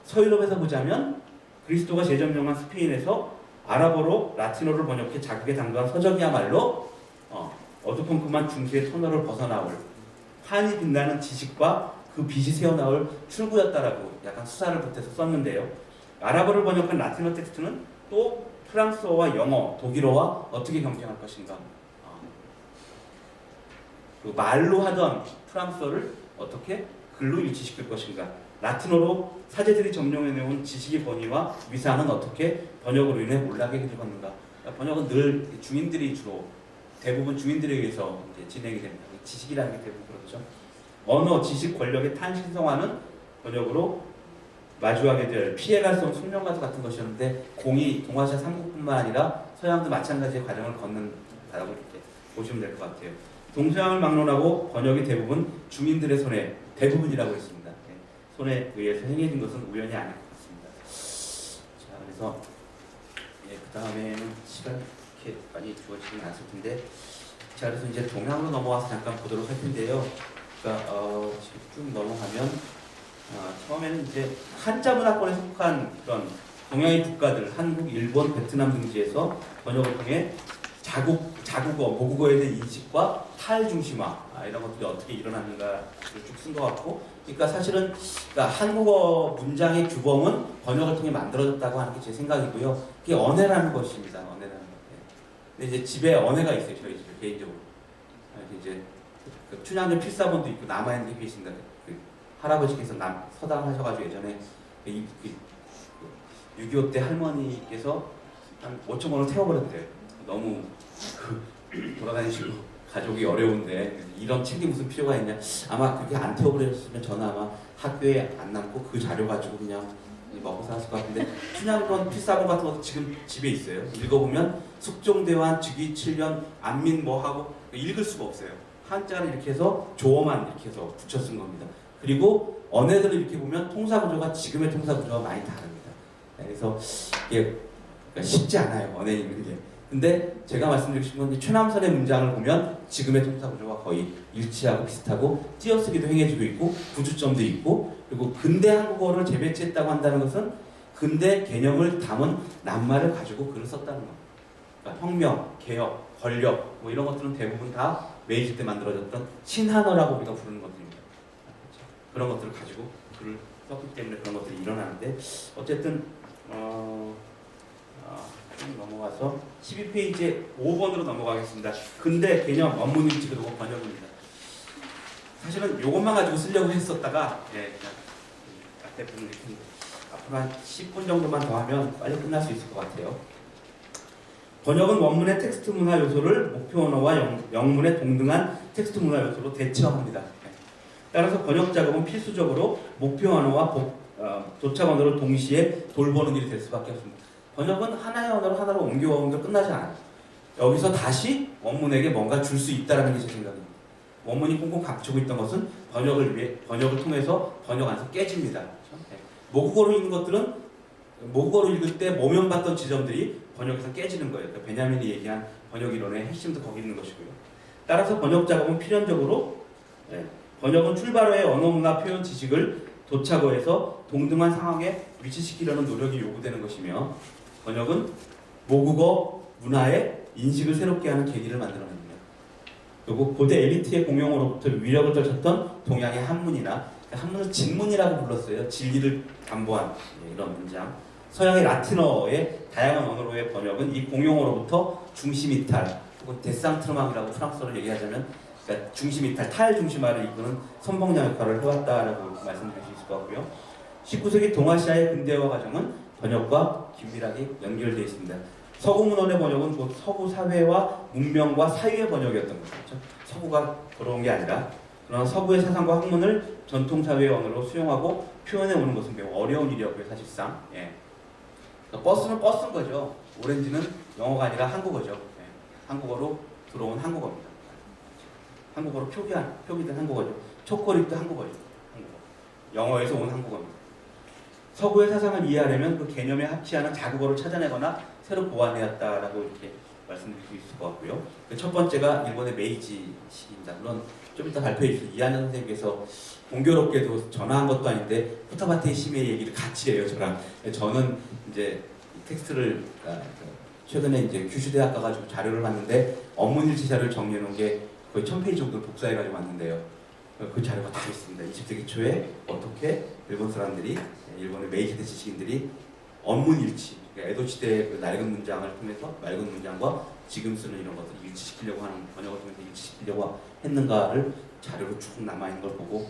서유럽에서 보자면 그리스도가 재점령한 스페인에서 아랍어로 라틴어를 번역해 자국에 당도한 서적이야말로 어두컴컴한 중세의 터널을 벗어나올 환히 빛나는 지식과 그 빛이 새어나올 출구였다라고 약간 수사를 보태서 썼는데요. 아랍어를 번역한 라틴어 텍스트는 또 프랑스어와 영어, 독일어와 어떻게 경쟁할 것인가? 그 말로 하던 프랑스어를 어떻게 글로 일치시킬 것인가? 라틴어로 사제들이 점령해내온 지식의 권위와 위상은 어떻게 번역으로 인해 몰락에 들어갔는가? 번역은 늘 중인들이 주로 대부분 중인들에 의해서 이제 진행이 됩니다. 지식이라는 게 대부분 그렇죠. 언어, 지식, 권력의 탄신성화는 번역으로 마주하게 될 피해갈 수 없는 숙명가도 같은 것이었는데 공이 동아시아 삼국뿐만 아니라 서양도 마찬가지의 과정을 걷는다고 이렇게 보시면 될 것 같아요. 동서양을 막론하고 번역이 대부분 중인들의 손에 대부분이라고 했습니다. 손에 의해서 행해진 것은 우연이 아닐 것 같습니다. 자, 그래서 그 다음에는 시간 이렇게 많이 주어지진 않을 텐데, 자, 그래서 이제 동양으로 넘어와서 잠깐 보도록 할 텐데요. 그러니까 지금 쭉 넘어가면 처음에는 이제 한자 문화권에 속한 그런 동양의 국가들, 한국, 일본, 베트남 등지에서 번역을 통해 자국어, 모국어에 대한 인식과 탈 중심화 이런 것들이 어떻게 일어나는가를 쭉 쓴 것 같고, 그러니까 사실은 한국어 문장의 규범은 번역을 통해 만들어졌다고 하는 게 제 생각이고요. 그게 언해라는 것입니다. 언해라는 것. 근데 이제 집에 언해가 있어요. 저희 집에 개인적으로. 이제 그 춘향전 필사본도 있고 남아있는 게 있습니다. 그 할아버지께서 서당하셔가지고 예전에 6.25 때 할머니께서 한 5천 원을 태워버렸대요. 너무 돌아다니시고 가족이 어려운데 이런 책이 무슨 필요가 있냐. 아마 그렇게 안 태워버렸으면 저는 아마 학교에 안 남고 그 자료 가지고 그냥 먹고 살았을 것 같은데, 춘향전 필사본 같은 것도 지금 집에 있어요. 읽어보면 숙종대환, 즉위칠년, 안민 뭐하고 읽을 수가 없어요. 한자를 이렇게 해서 조어만 이렇게 해서 붙여 쓴 겁니다. 그리고 언어들을 이렇게 보면 통사구조가 지금의 통사구조가 많이 다릅니다. 그래서 이게 쉽지 않아요. 언어 읽는 게. 근데 제가 말씀드리고 싶은 건 최남선의 문장을 보면 지금의 통사구조가 거의 일치하고 비슷하고 띄어쓰기도 행해지고 있고 구주점도 있고, 그리고 근대 한국어를 재배치했다고 한다는 것은 근대 개념을 담은 낱말을 가지고 글을 썼다는 겁니다. 그러니까 혁명, 개혁, 권력 뭐 이런 것들은 대부분 다 메이지 때 만들어졌던 신한어라고 우리가 부르는 것들입니다. 그런 것들을 가지고 글을 썼기 때문에 그런 것들이 일어나는데, 어쨌든 넘어가서 12페이지에 5번으로 넘어가겠습니다. 근대 개념 원문일치 그리고 번역입니다. 사실은 이것만 가지고 쓰려고 했었다가 그냥 앞부분 앞으로 한 10분 정도만 더 하면 빨리 끝날 수 있을 것 같아요. 번역은 원문의 텍스트 문화 요소를 목표 언어와 영문의 동등한 텍스트 문화 요소로 대체합니다. 따라서 번역 작업은 필수적으로 목표 언어와 도착 언어를 동시에 돌보는 일이 될 수밖에 없습니다. 번역은 하나의 언어를 하나로 옮겨 끝나지 않아요. 여기서 다시 원문에게 뭔가 줄 수 있다는 게 제 생각입니다. 원문이 꽁꽁 감추고 있던 것은 번역을 통해서 번역 안에서 깨집니다. 모국어로 읽는 것들은 모국어로 읽을 때 모면받던 지점들이 번역에서 깨지는 거예요. 그러니까 베냐민이 얘기한 번역 이론의 핵심도 거기 있는 것이고요. 따라서 번역 작업은 필연적으로 번역은 출발어의 언어 문화 표현 지식을 도착어에서 동등한 상황에 위치시키려는 노력이 요구되는 것이며, 번역은 모국어 문화의 인식을 새롭게 하는 계기를 만들어냅니다. 그리고 고대 엘리트의 공용어로부터 위력을 떨쳤던 동양의 한문이나, 한문을 진문이라고 불렀어요. 진리를 담보한 이런 문장. 서양의 라틴어의 다양한 언어로의 번역은 이 공용어로부터 중심이탈, 혹은 데상트르망이라고 프랑스어로 얘기하자면 그러니까 중심이탈, 탈중심화를 이끄는 선봉장 역할을 해왔다라고 말씀드릴 수 있을 것 같고요. 19세기 동아시아의 근대화 과정은 번역과 긴밀하게 연결되어 있습니다. 서구 문헌의 번역은 곧 서구 사회와 문명과 사유의 번역이었던 거죠. 그렇죠? 서구가 돌아온 게 아니라, 그러나 서구의 사상과 학문을 전통 사회의 언어로 수용하고 표현해 오는 것은 매우 어려운 일이었고요, 사실상. 그러니까 버스는 버스인 거죠. 오렌지는 영어가 아니라 한국어죠. 한국어로 들어온 한국어입니다. 한국어로 표기된 한국어죠. 초콜릿도 한국어죠. 한국어. 영어에서 온 한국어입니다. 서구의 사상을 이해하려면 그 개념에 합치하는 자국어를 찾아내거나 새로 보완해왔다라고 이렇게 말씀드릴 수 있을 것 같고요. 첫 번째가 일본의 메이지 시기입니다. 물론 좀 이따 발표해 주실 이한현 선생님께서 공교롭게도 전화한 것도 아닌데 후타바테의 심의 얘기를 같이 해요 저랑. 저는 이제 텍스트를 최근에 이제 규슈대학 가가지고 자료를 봤는데 업문일치 자료를 정리해 놓은 게 거의 1000페이지 정도 복사해가지고 왔는데요. 그 자료가 다 있습니다. 20세기 초에 어떻게 일본 사람들이, 일본의 메이지대 지식인들이 업문일치, 그러니까 에도 시대의 그 낡은 문장을 통해서 맑은 문장과 지금 쓰는 이런 것들을 일치시키려고 하는, 번역을 통해서 일치시키려고 했는가를 자료로 쭉 남아있는 걸 보고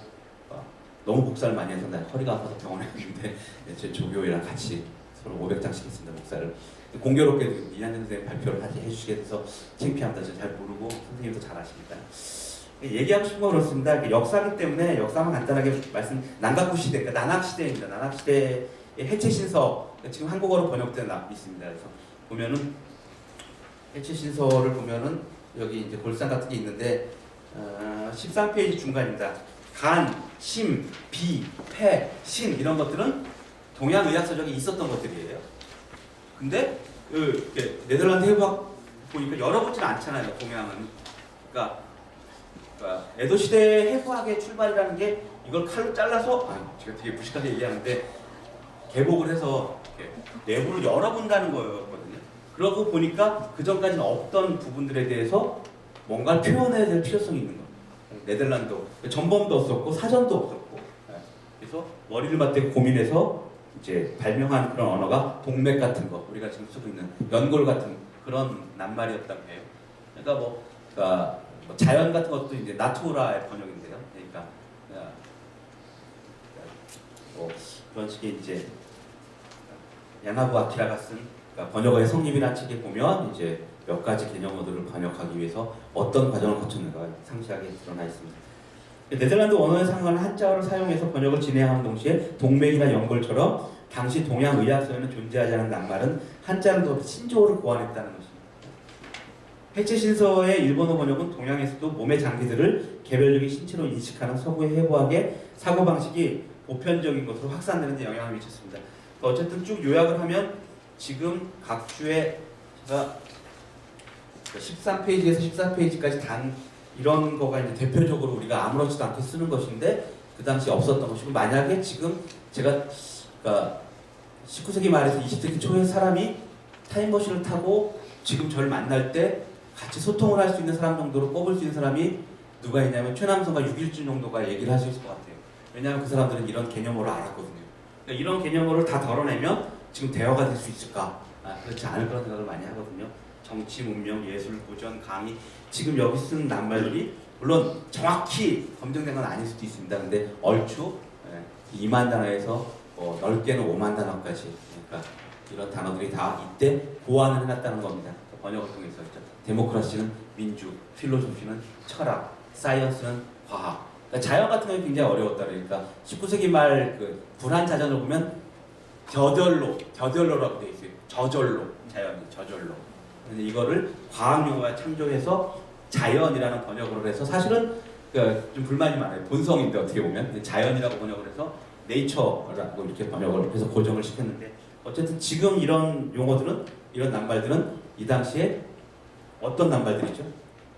너무 복사를 많이 해서 나 허리가 아파서 병원에 갔는데 제 조교이랑 같이 서로 500장씩 했습니다. 복사를. 공교롭게도 이한현 선생님 발표를 해주시게 돼서 창피합니다. 제가 잘 모르고 선생님도 잘 아시니까. 얘기하고 싶은 건 그렇습니다. 역사기 때문에 역사만 간단하게 남각부 시대, 그러니까 난학 시대입니다. 난학 시대의 해체 신서, 지금 한국어로 번역된 있습니다. 그래서 보면은 해체 신서를 보면은 여기 이제 골상 같은 게 있는데 13페이지 중간입니다. 간, 심, 비, 폐, 신 이런 것들은 동양 의학 서적에 있었던 것들이에요. 근데 네덜란드 해부학 보니까 열어보지는 않잖아요. 동양은. 그러니까 에도 시대 해부학의 출발이라는 게 이걸 칼로 잘라서 제가 되게 무식하게 얘기하는데 개복을 해서 내부를 열어본다는 거였거든요. 그러고 보니까 그 전까지는 없던 부분들에 대해서 뭔가를 표현해야 될 필요성이 있는 거예요. 네덜란드 전범도 없었고 사전도 없었고 그래서 머리를 맞대고 고민해서 이제 발명한 그런 언어가 동맥 같은 거, 우리가 지금 쓰고 있는 연골 같은 그런 낱말이었다고 해요. 그러니까 자연 같은 것도 이제 나투라의 번역인데요. 그러니까 그런 식의 이제 야나부 아키라가 쓴 그러니까 번역어의 성립이라는 책에 보면 이제 몇 가지 개념어들을 번역하기 위해서 어떤 과정을 거쳤는가 상세하게 드러나 있습니다. 네덜란드 원어에 상응하는 한자어를 사용해서 번역을 진행하는 동시에 동맥이나 연골처럼 당시 동양 의학서에는 존재하지 않은 낱말은 한자를 더 신조어를 고안했다는 것입니다. 해체 신서의 일본어 번역은 동양에서도 몸의 장기들을 개별적인 신체로 인식하는 서구의 해부학의 사고방식이 보편적인 것으로 확산되는 데 영향을 미쳤습니다. 어쨌든 쭉 요약을 하면 지금 각 주에 제가 13페이지에서 14페이지까지 단 이런 거가 이제 대표적으로 우리가 아무렇지도 않게 쓰는 것인데 그 당시 없었던 것이고, 만약에 지금 제가 그러니까 19세기 말에서 20세기 초에 사람이 타임머신을 타고 지금 저를 만날 때 같이 소통을 할 수 있는 사람 정도로 꼽을 수 있는 사람이 누가 있냐면 최남선과 유길준 정도가 얘기를 할 수 있을 것 같아요. 왜냐하면 그 사람들은 이런 개념어를 알았거든요. 그러니까 이런 개념어를 다 덜어내면 지금 대화가 될 수 있을까? 그렇지 않을 거라는 생각을 많이 하거든요. 정치, 문명, 예술, 고전, 강의, 지금 여기 쓴 낱말들이 물론 정확히 검증된 건 아닐 수도 있습니다. 근데 얼추 2만 단어에서 넓게는 5만 단어까지, 그러니까 이런 단어들이 다 이때 고안을 해놨다는 겁니다. 번역을 통해서. 데모크라시는 민주, 필로소피는 철학, 사이언스는 과학. 그러니까 자연 같은 경우는 굉장히 어려웠다. 그러니까 19세기 말 그 불안 자전을 보면 겨덜로라고 되어 있어요. 저절로, 자연이 저절로. 근데 이거를 과학 용어가 창조해서 자연이라는 번역을 해서 사실은 좀 불만이 많아요. 본성인데 어떻게 보면 자연이라고 번역을 해서 네이처라고 이렇게 번역을 해서 고정을 시켰는데, 어쨌든 지금 이런 용어들은, 이런 낱말들은 이 당시에 어떤 낱말들이죠?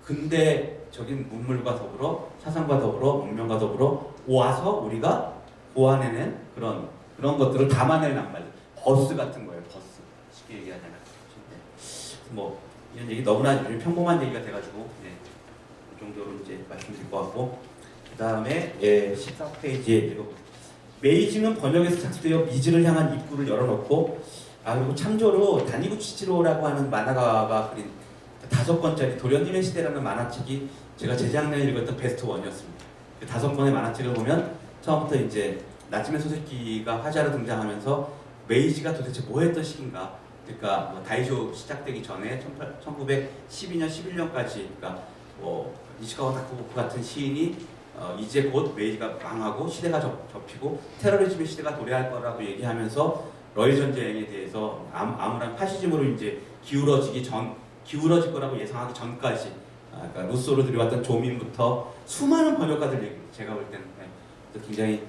근대적인 문물과 더불어 사상과 더불어 문명과 더불어 와서 우리가 고안해낸 그런 것들을 담아낼 낱말들. 버스 같은 거예요. 버스. 쉽게 얘기하자면. 뭐 이런 얘기 너무나 평범한 얘기가 돼가지고 그 정도로 이제 말씀드릴 것 같고, 그 다음에 14페이지에 메이징은 번역에서 착수되어 미지를 향한 입구를 열어놓고, 그리고 참조로 다니구치치로라고 하는 만화가가 그린 5권짜리 도련님의 시대라는 만화책이 제가 재작년에 읽었던 베스트 1이었습니다. 그 5권의 만화책을 보면 처음부터 이제 나츠메 소세키가 화자로 등장하면서 메이지가 도대체 뭐 했던 시기인가, 그러니까 다이쇼 시작되기 전에 1912년, 11년까지, 그러니까 이시카와 다쿠보쿠 같은 시인이 이제 곧 메이지가 망하고 시대가 접히고 테러리즘의 시대가 도래할 거라고 얘기하면서 러일 전쟁에 대해서 암울한 파시즘으로 이제 기울어질 거라고 예상하기 전까지, 그러니까 루소로 들여왔던 조민부터 수많은 번역가들 얘기, 제가 볼 때는 굉장히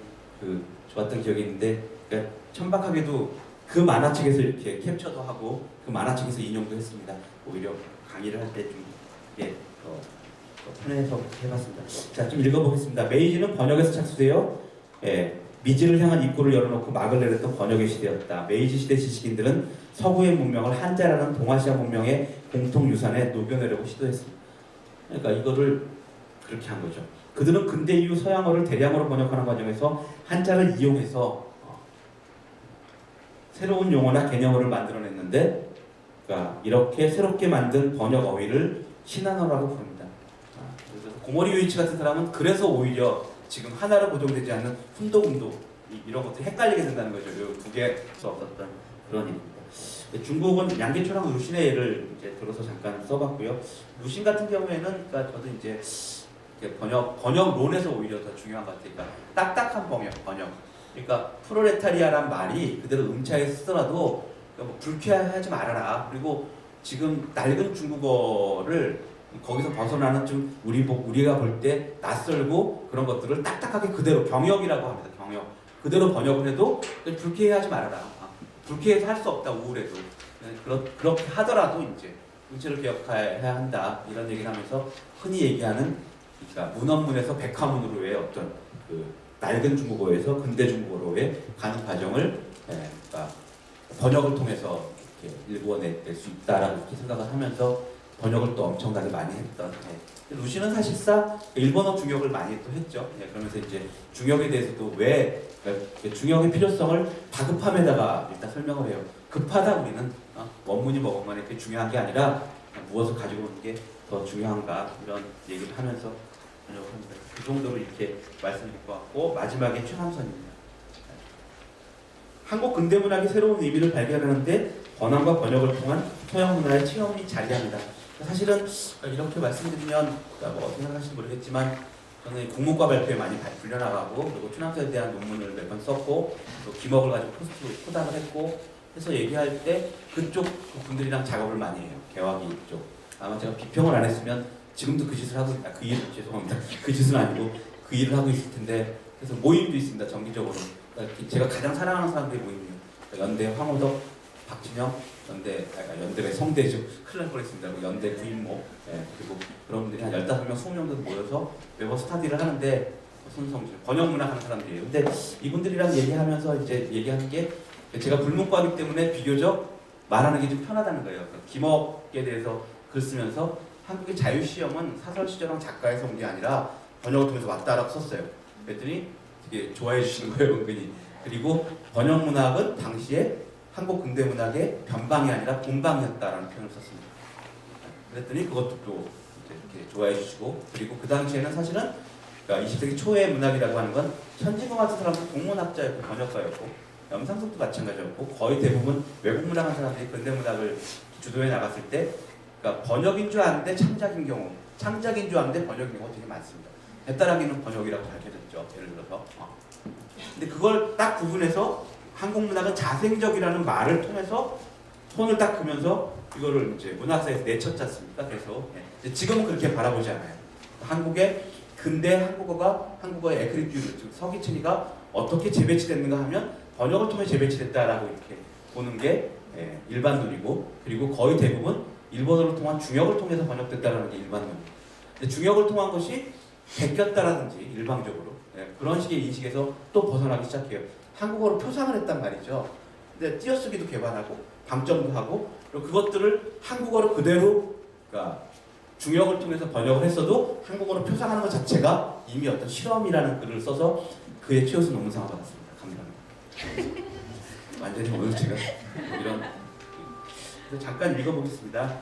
좋았던 기억이 있는데, 그러니까 천박하게도 그 만화책에서 이렇게 캡처도 하고 그 만화책에서 인용도 했습니다. 오히려 강의를 할 때 좀 이게 편해서 해봤습니다. 자, 좀 읽어보겠습니다. 메이지는 번역에서 착수되어 미지를 향한 입구를 열어놓고 막을 내렸던 번역의 시대였다. 메이지 시대 지식인들은 서구의 문명을 한자라는 동아시아 문명의 공통 유산에 녹여내려고 시도했습니다. 그러니까 이거를 그렇게 한 거죠. 그들은 근대 이후 서양어를 대량으로 번역하는 과정에서 한자를 이용해서 새로운 용어나 개념어를 만들어냈는데, 그러니까 이렇게 새롭게 만든 번역 어휘를 신한어라고 부릅니다. 그래서 고모리 유이치 같은 사람은 그래서 오히려 지금 하나로 고정되지 않는 훈독운동 이런 것들이 헷갈리게 된다는 거죠. 이 두 개서 없었던 그런 일입니다. 중국은 양계초랑 루신의 예를 이제 들어서 잠깐 써봤고요. 루신 같은 경우에는 그러니까 저도 이제 번역론에서 오히려 더 중요한 것 같아요. 그러니까 딱딱한 번역. 그러니까 프롤레타리아란 말이 그대로 음차에 쓰더라도 뭐 불쾌하지 말아라. 그리고 지금 낡은 중국어를 거기서 벗어나는 좀 우리가 볼 때 낯설고 그런 것들을 딱딱하게 그대로 경역이라고 합니다. 경역. 그대로 번역을 해도 불쾌하지 말아라. 불쾌해서 할 수 없다. 우울해도. 그렇게 하더라도 이제 음체를 기억해야 한다. 이런 얘기를 하면서 흔히 얘기하는 그러니까 문언문에서 백화문으로의 어떤 그 낡은 중국어에서 근대 중국어로의 가는 과정을 그러니까 번역을 통해서 이렇게 일구어낼 수 있다라고 이렇게 생각을 하면서 번역을 또 엄청나게 많이 했던. 루시는 사실상 일본어 중역을 많이 또 했죠. 그러면서 이제 중역에 대해서도 왜 중역의 필요성을 다급함에다가 일단 설명을 해요. 급하다 우리는 원문이 뭐만 이렇게 중요한 게 아니라 무엇을 가지고 오는 게 더 중요한가 이런 얘기를 하면서 번역을 합니다. 그 정도로 이렇게 말씀드릴 것 같고 마지막에 최함선입니다. 한국 근대문학이 새로운 의미를 발견하는데 번안과 번역을 통한 서양 문화의 체험이 자리합니다. 사실은 이렇게 말씀드리면 뭐 어떻게 생각하실지 모르겠지만 저는 국문과 발표에 많이 불려나가고 그리고 추남서에 대한 논문을 몇 번 썼고 또 기목을 가지고 포닥을 했고 해서 얘기할 때 그쪽 분들이랑 작업을 많이 해요. 개화기 쪽. 아마 제가 비평을 안 했으면 지금도 그 짓을 하고 그 일 죄송합니다. 그 짓은 아니고 그 일을 하고 있을 텐데 그래서 모임도 있습니다. 정기적으로. 제가 가장 사랑하는 사람들의 모임이에요. 연대 황호덕, 박진영, 연대의 성대주, 큰일 날 뻔했습니다. 연대 구인모, 그리고 그런 분들이 한 15명, 20명 정도 모여서 매번 스타디를 하는데 손성질, 번역문학 하는 사람들이에요. 근데 이분들이랑 얘기하면서 이제 얘기하는 게 제가 불문과이기 때문에 비교적 말하는 게 좀 편하다는 거예요. 김억에 대해서 글 쓰면서 한국의 자유시험은 사설시조랑 작가에서 온 게 아니라 번역을 통해서 왔다라고 썼어요. 그랬더니 되게 좋아해 주시는 거예요, 은근히. 그리고 번역문학은 당시에 한국 근대문학의 변방이 아니라 본방이었다라는 표현을 썼습니다. 그랬더니 그것도 또 이렇게 좋아해 주시고 그리고 그 당시에는 사실은 그러니까 20세기 초의 문학이라고 하는 건 현진공 같은 사람도 동문학자였고 번역가였고 염상석도 마찬가지였고 거의 대부분 외국 문학한 사람들이 근대문학을 주도해 나갔을 때 그러니까 번역인 줄 아는데 창작인 경우, 창작인 줄 아는데 번역인 경우가 되게 많습니다. 배따라기는 번역이라고 밝혀졌죠. 예를 들어서. 근데 그걸 딱 구분해서 한국 문학은 자생적이라는 말을 통해서 손을 딱 그면서 이거를 이제 문학사에서 내쳤지 않습니까? 그래서 지금은 그렇게 바라보지 않아요. 한국의 근대 한국어가 한국어의 에크리튜드, 즉 서기천이가 어떻게 재배치됐는가 하면 번역을 통해 재배치됐다라고 이렇게 보는 게 일반론이고 그리고 거의 대부분 일본어를 통한 중역을 통해서 번역됐다는 게 일반론입니다. 근데 중역을 통한 것이 베꼈다라든지 일방적으로 그런 식의 인식에서 또 벗어나기 시작해요. 한국어로 표상을 했단 말이죠. 근데 띄어쓰기도 개발하고 방점도 하고 그리고 그것들을 한국어로 그대로 그러니까 중역을 통해서 번역을 했어도 한국어로 표상하는 것 자체가 이미 어떤 실험이라는 글을 써서 그의 최우수 논문상을 받았습니다. 감사합니다. 완전히 오늘 제가 이런 잠깐 읽어보겠습니다.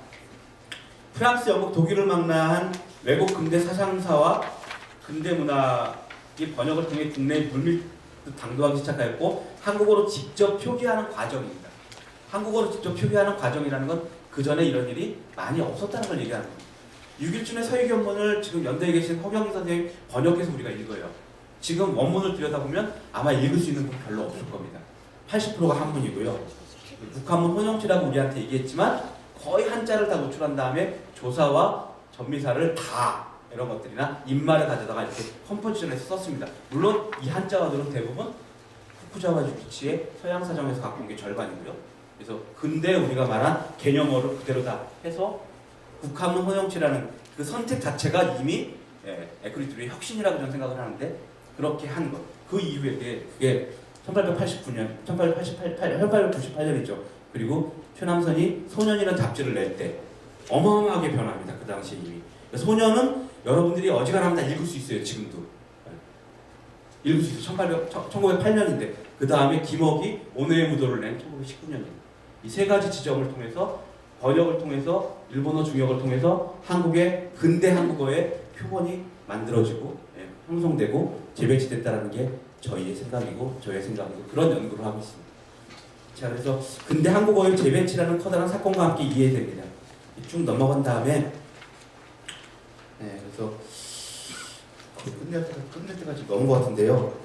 프랑스, 영국, 독일을 망라한 외국 근대 사상사와 근대 문학이 번역을 통해 국내에 물밀 당도하기 시작하였고 한국어로 직접 표기하는 과정입니다. 한국어로 직접 표기하는 과정이라는 건 그 전에 이런 일이 많이 없었다는 걸 얘기하는 겁니다. 6.1춘의 서유견문을 지금 연대에 계신 허경희 선생님이 번역해서 우리가 읽어요. 지금 원문을 들여다보면 아마 읽을 수 있는 분 별로 없을 겁니다. 80%가 한문이고요. 북한문 혼용치라고 우리한테 얘기했지만 거의 한자를 다 노출한 다음에 조사와 전미사를 다 이런 것들이나 입말을 가져다가 이렇게 컴포지션에서 썼습니다. 물론 이 한자어들은 대부분 후쿠자와 유키치의 서양 사정에서 갖고 온 게 절반이고요. 그래서 근대 우리가 말한 개념어를 그대로 다 해서 북한문 혼용치라는 그 선택 자체가 이미 에크리트리의 혁신이라고 저는 생각을 하는데 그렇게 한 것. 그 이후에 그게 1889년, 1898년이죠. 그리고 최남선이 소년이라는 잡지를 낼 때 어마어마하게 변합니다. 그 당시에 이미. 소년은 여러분들이 어지간하면 다 읽을 수 있어요. 지금도. 읽을 수 있어요. 1908년인데 그 다음에 김억이 온해의 무도를 낸 1919년입니다. 이 세 가지 지점을 통해서 번역을 통해서 일본어 중역을 통해서 한국의 근대 한국어의 표본이 만들어지고 형성되고 재배치됐다는 게 저희의 생각이고 그런 연구를 하고 있습니다. 자, 그래서 근대 한국어의 재배치라는 커다란 사건과 함께 이해됩니다. 쭉 넘어간 다음에 그래서 끝낼 때가 지금 넘은 것 같은데요.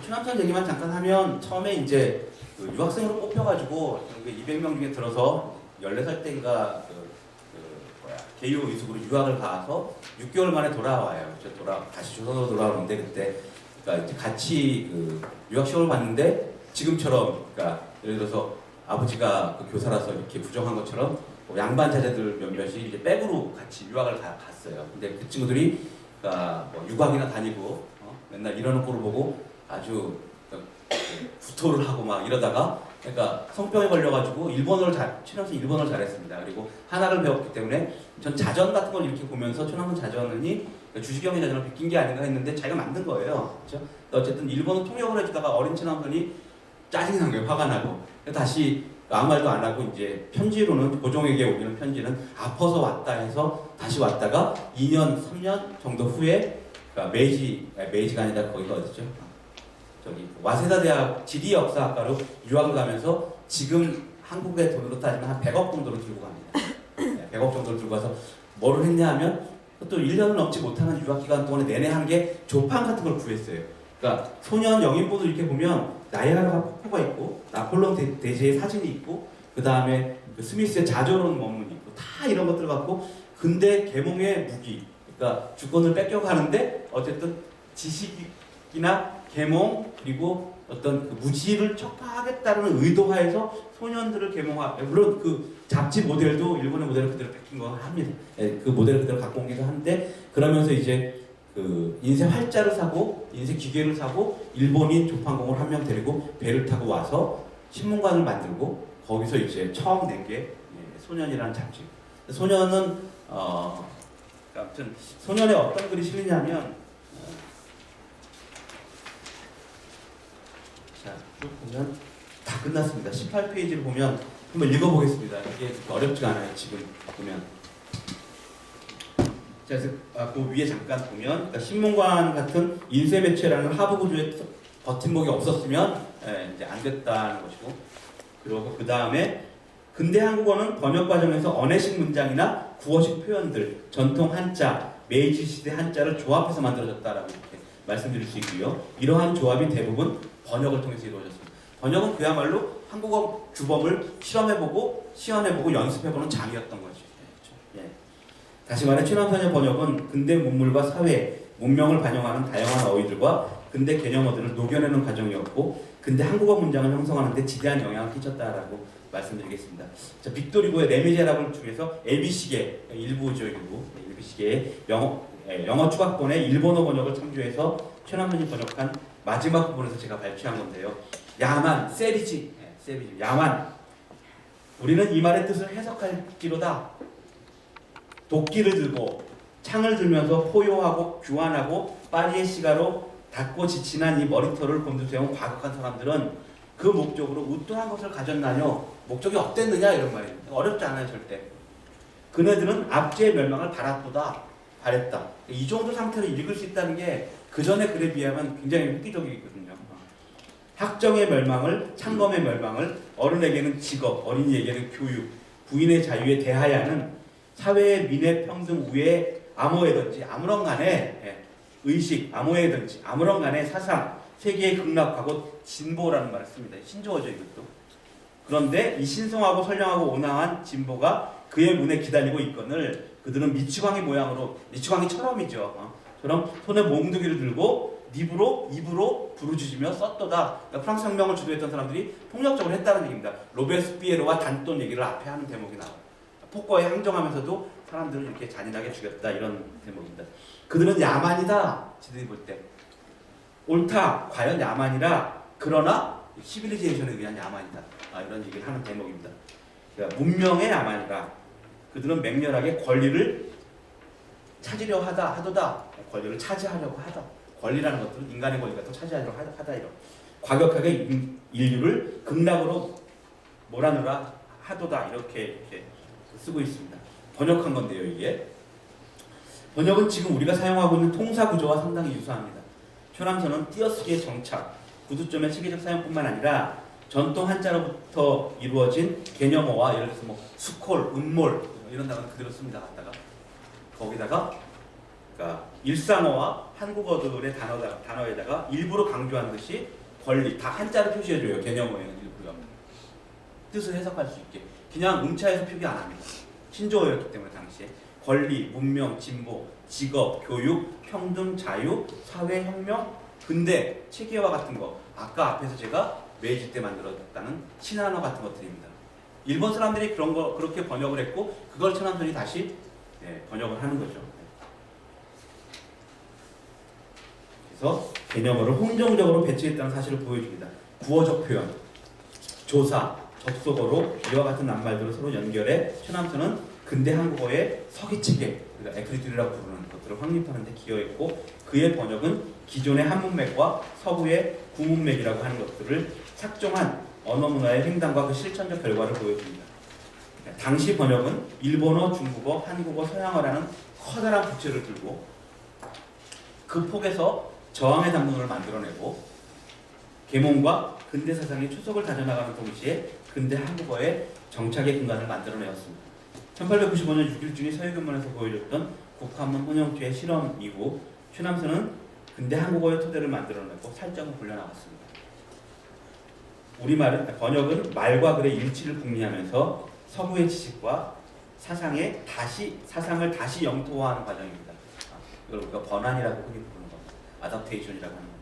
최남선 얘기만 잠깐 하면 처음에 이제 그 유학생으로 뽑혀가지고 200명 중에 들어서 14살 때인가 개유 의숙으로 유학을 가서 6개월 만에 돌아와요. 다시 조선으로 돌아오는데 그때 그러니까 이제 같이 그 유학 시험을 봤는데 지금처럼 그러니까 예를 들어서 아버지가 그 교사라서 이렇게 부정한 것처럼 양반 자제들 몇몇이 이제 백으로 같이 유학을 갔어요. 근데 그 친구들이 그러니까 뭐 유학이나 다니고 맨날 이러는 꼴을 보고 아주 구토를 하고 막 이러다가 그러니까 성병에 걸려가지고 최남선 일본어를 잘했습니다. 그리고 하나를 배웠기 때문에 전 자전 같은 걸 이렇게 보면서 최남선 자전이 주시경의 자전을 베낀 게 아닌가 했는데 자기가 만든 거예요. 그렇죠? 어쨌든 일본어 통역을 해주다가 어린 최남선이 짜증이 난 거예요. 화가 나고 다시 아무 말도 안 하고 이제 편지로는 고종에게 오기는 편지는 아파서 왔다 해서 다시 왔다가 2년 3년 정도 후에 그러니까 메이지가 아니라 거기가 어디죠? 와세다 대학 지리역사학과로 유학을 가면서 지금 한국의 돈으로 따지면 한 100억 정도를 들고 갑니다. 100억 정도를 들고 가서 뭐를 했냐 하면 또 1년을 넘지 못하는 유학 기간 동안에 내내 한 게 조판 같은 걸 구했어요. 그러니까 소년 영인보도 이렇게 보면 나이아가라 폭포가 있고 나폴레옹 대제의 사진이 있고 그 다음에 그 스미스의 자조론 원문이 있고 다 이런 것들 갖고 근대 계몽의 무기 그러니까 주권을 뺏겨가는데 어쨌든 지식이나 계몽 그리고 어떤 그 무지를 척파하겠다는 의도하에서 소년들을 물론 그 잡지 모델도 일본의 모델을 그대로 베낀 거 합니다. 그 모델을 그대로 갖고 오기도 한데 그러면서 이제 그 인쇄 활자를 사고 인쇄 기계를 사고 일본인 조판공을 한 명 데리고 배를 타고 와서 신문관을 만들고 거기서 이제 처음 낸 게 소년이라는 잡지. 소년은 아무튼 소년에 어떤 글이 실리냐면 자, 쭉 보면 다 끝났습니다. 18페이지를 보면 한번 읽어보겠습니다. 이게 어렵지가 않아요. 지금 보면. 자, 그래서 그 위에 잠깐 보면 그러니까 신문관 같은 인쇄 매체라는 하부 구조의 버팀목이 없었으면 이제 안 됐다는 것이고 그리고 그 다음에 근대 한국어는 번역 과정에서 언어식 문장이나 구어식 표현들, 전통 한자, 메이지 시대 한자를 조합해서 만들어졌다라고 이렇게 말씀드릴 수 있고요. 이러한 조합이 대부분 번역을 통해서 이루어졌습니다. 번역은 그야말로 한국어 규범을 실험해보고 시연해보고 연습해보는 장이었던 거죠. 예. 다시 말해 최남선의 번역은 근대 문물과 사회, 문명을 반영하는 다양한 어휘들과 근대 개념어들을 녹여내는 과정이었고 근대 한국어 문장을 형성하는 데 지대한 영향을 끼쳤다라고 말씀드리겠습니다. 자, 빅토리고의 레미제라블 중에서 ABC계 일부죠. ABC계의 영어 추가권의 일본어 번역을 참조해서 최남선이 번역한 마지막 부분에서 제가 발췌한 건데요. 야만, 세리지, 야만. 우리는 이 말의 뜻을 해석할지로다. 도끼를 들고 창을 들면서 포효하고 규환하고 파리의 시가로 닫고 지친한 이 머리털을 곤두세운 과격한 사람들은 그 목적으로 우뚜한 것을 가졌나뇨? 목적이 어땠느냐? 이런 말이에요. 어렵지 않아요, 절대. 그네들은 압제의 멸망을 바랬다. 이 정도 상태로 읽을 수 있다는 게 그 전에 글에 비하면 굉장히 획기적이거든요. 학정의 멸망을, 창검의 멸망을, 어른에게는 직업, 어린이에게는 교육, 부인의 자유에 대하여 하는 사회의 민의 평등 우에 암호에든지 아무런 간에 의식, 암호에든지 아무런 간에 사상, 세계의 극락하고 진보라는 말을 씁니다. 신조어죠, 이것도. 그런데 이 신성하고 선량하고 온화한 진보가 그의 문에 기다리고 있거늘 그들은 미치광이 모양으로, 미치광이처럼이죠. 처럼 손에 몽둥이를 들고 입으로 부르짖으며 썼도다. 그러니까 프랑스 혁명을 주도했던 사람들이 폭력적으로 했다는 얘기입니다. 로베스피에르와 단돈 얘기를 앞에 하는 대목이 나와요. 폭거에 항정하면서도 사람들을 이렇게 잔인하게 죽였다 이런 대목입니다. 그들은 야만이다. 지들이 볼 때 옳다. 과연 야만이라 그러나 시빌리제이션에 의한 야만이다. 이런 얘기를 하는 대목입니다. 그러니까 문명의 야만이라 그들은 맹렬하게 권리를 찾으려 하도다. 권리를 차지하려고 하다. 권리라는 것들은 인간의 권리가 또 차지하려고 하다 이런. 과격하게 인류를 극락으로 몰아넣으라 하도다 이렇게 쓰고 있습니다. 번역한 건데요, 이게. 번역은 지금 우리가 사용하고 있는 통사 구조와 상당히 유사합니다. 표남선은 띄어쓰기의 정착, 구두점의 체계적 사용뿐만 아니라 전통 한자로부터 이루어진 개념어와 예를 들어서 뭐 수콜, 음몰 이런 단어는 그대로 씁니다. 갖다가 거기다가 그러니까 일상어와 한국어들의 단어에다가 일부러 강조하는 것이 권리, 다 한자로 표시해줘요. 개념어에는 일부러 뜻을 해석할 수 있게 그냥 음차해서 표기 안 합니다. 신조어였기 때문에 당시에 권리, 문명, 진보, 직업, 교육, 평등, 자유, 사회혁명, 근대, 체계화 같은 거 아까 앞에서 제가 메이지 때 만들었다는 신한어 같은 것들입니다. 일본 사람들이 그런 거 그렇게 번역을 했고 그걸 천안선이 다시 번역을 하는 거죠. 그래서 개념어를 혼종적으로 배치했다는 사실을 보여줍니다. 구어적 표현, 조사, 접속어로 이와 같은 낱말들을 서로 연결해 최남선은 근대 한국어의 서기체계, 그러니까 에크리tur이라고 부르는 것들을 확립하는 데 기여했고 그의 번역은 기존의 한문맥과 서구의 구문맥이라고 하는 것들을 착종한 언어문화의 횡단과 그 실천적 결과를 보여줍니다. 당시 번역은 일본어, 중국어, 한국어, 서양어라는 커다란 부채를 들고 그 폭에서 저항의 담론을 만들어내고 계몽과 근대 사상의 초석을 다져나가는 동시에 근대 한국어의 정착의 근간을 만들어내었습니다. 1895년 6일 중에 서해교문에서 보여줬던 국한문 혼용죄의 실험 이후 최남선은 근대 한국어의 토대를 만들어내고 살점을 굴려나갔습니다. 우리말은 번역은 말과 글의 일치를 궁리하면서 서구의 지식과 사상을 다시 영토화하는 과정입니다. 이걸 우리가 번안이라고 흔히 부르는 겁니다. 아답테이션이라고 하는 겁니다.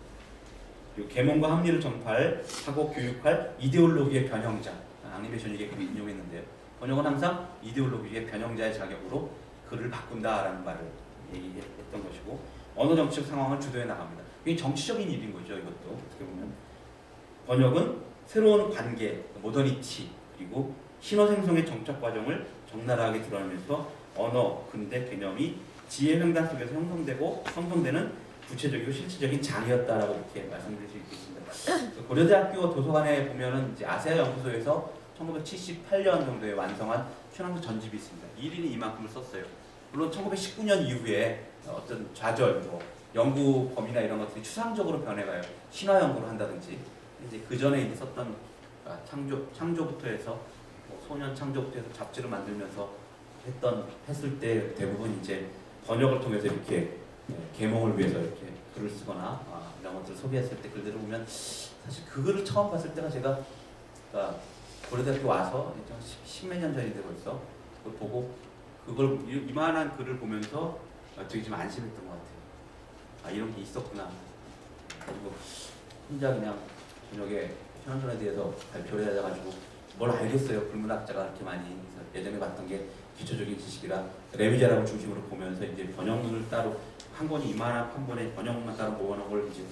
그리고 계몽과 합리를 전파하고 교육할 이데올로기의 변형자, 앙리베이션 이게 인용했는데요. 번역은 항상 이데올로기의 변형자의 자격으로 글을 바꾼다라는 말을 얘기했던 것이고 언어 정치적 상황을 주도해 나갑니다. 이게 정치적인 일인 거죠. 이것도 어떻게 보면 번역은 새로운 관계, 모더니티 그리고 신어 생성의 정착 과정을 적나라하게 드러내면서 언어, 근대 개념이 지혜 횡단 속에서 형성되는 구체적이고 실질적인 장이었다라고 이렇게 말씀드릴 수 있겠습니다. 고려대학교 도서관에 보면은 이제 아세아 연구소에서 1978년 정도에 완성한 최남선 전집이 있습니다. 1인이 이만큼을 썼어요. 물론 1919년 이후에 어떤 좌절, 연구 범위나 이런 것들이 추상적으로 변해가요. 신화 연구를 한다든지 이제 그 전에 이제 썼던 창조부터 해서 소년 창조부터 해서 잡지를 만들면서 했을 때 대부분 이제 번역을 통해서 이렇게 계몽을 위해서 이렇게 글을 쓰거나 이런 것들을 소개했을 때 글들을 보면 사실 그 글을 처음 봤을 때가 제가 고려대학교 와서 십몇 년 전인데 벌써 그걸 보고 그걸 이만한 글을 보면서 되게 좀 안심했던 것 같아요. 이런 게 있었구나. 그리고 혼자 그냥 저녁에 최남선에 대해서 발표를 해가지고 뭘 알겠어요. 불문학자가 그렇게 많이 예전에 봤던 게 기초적인 지식이라 레미제라블 중심으로 보면서 이제 번역문을 따로 한 권이 이만한 한 권에 번역문만 따로 모아놓은 걸 이제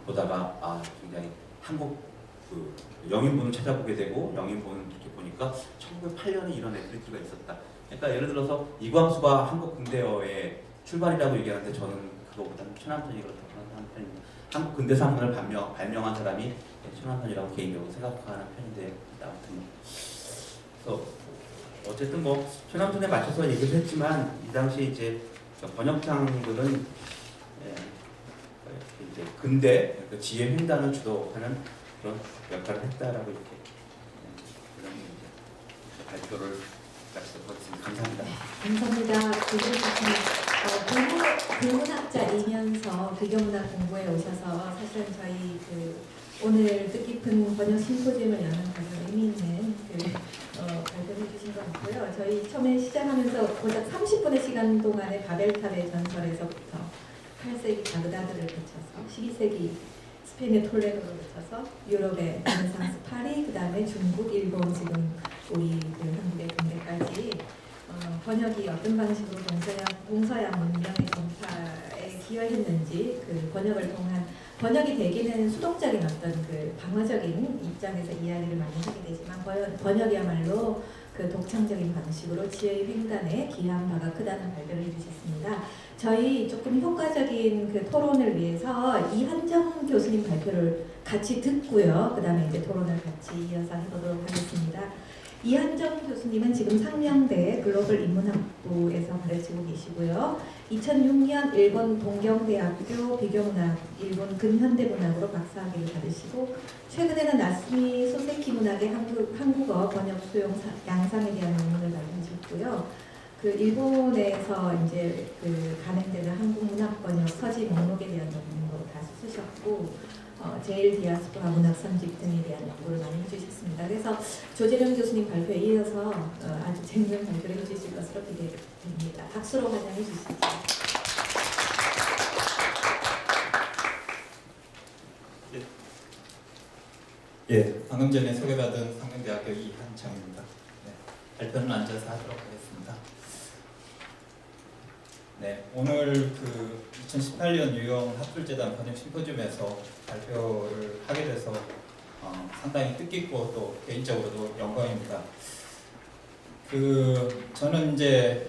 보다가 굉장히 한국 그 영인본을 찾아보게 되고 영인본을 이렇게 보니까 1908년에 이런 에크리트가 있었다. 그러니까 예를 들어서 이광수가 한국 근대어의 출발이라고 얘기하는데 저는 그거보다는 최남선이 그렇다고 하는 편입니다. 한국 근대사 학문을 발명한 사람이 최남선이라고 개인적으로 생각하는 편인데 아무튼 그래서 어쨌든 최남선에 맞춰서 얘기를 했지만 이 당시에 이제 번역상들은 이제 근대 그 지혜 횡단을 주도하는 그런 역할을 했다라고 이렇게 그런 이제 발표를 하겠습니다. 감사합니다. 감사합니다. 불문학자이면서 비교문학 공부에 오셔서 사실은 저희 오늘 뜻깊은 번역 심포지엄을 여는 가장 의미 있는 발표를 해주신 것 같고요. 저희 처음에 시작하면서 고작 30분의 시간 동안에 바벨탑의 전설에서부터 8세기 바그다드를 거쳐서 12세기 스페인의 톨레도를 거쳐서 유럽의 르네상스 파리, 그 다음에 중국, 일본, 지금 우리 한국의 근대까지 번역이 어떤 방식으로 동서양 문명의 전파에 기여했는지 그 번역을 통한 번역이 대개는 수동적인 어떤 그 방어적인 입장에서 이야기를 많이 하게 되지만 번역이야말로 그 독창적인 방식으로 지혜의 횡단에 기여한 바가 크다는 발표를 해주셨습니다. 저희 조금 효과적인 그 토론을 위해서 이한정 교수님 발표를 같이 듣고요. 그 다음에 이제 토론을 같이 이어서 해보도록 하겠습니다. 이한정 교수님은 지금 상명대 글로벌 인문학부에서 가르치고 계시고요. 2006년 일본 동경대학교 비교문학, 일본 근현대문학으로 박사학위를 받으시고 최근에는 나스미 소세키 문학의 한국어 번역 수용 양상에 대한 논문을 발표하셨고요. 그 일본에서 이제 그 간행되는 한국 문학 번역 서지 목록에 대한 논문도 다 쓰셨고 제일 디아스포라 문학 선집 등에 대한 연구를 많이 해주셨습니다. 그래서 조재련 교수님 발표에 이어서 아주 재밌는 발표를 해주실 것으로 기대됩니다. 박수로 환영해 주시죠. 예, 방금 전에 소개받은 상명대학교 이한창입니다. 네, 발표는 앉아서 하도록 하겠습니다. 네, 오늘 그 2018년 유형 학술재단 번역 심포지움에서 발표를 하게 돼서 상당히 뜻깊고 또 개인적으로도 영광입니다. 저는 이제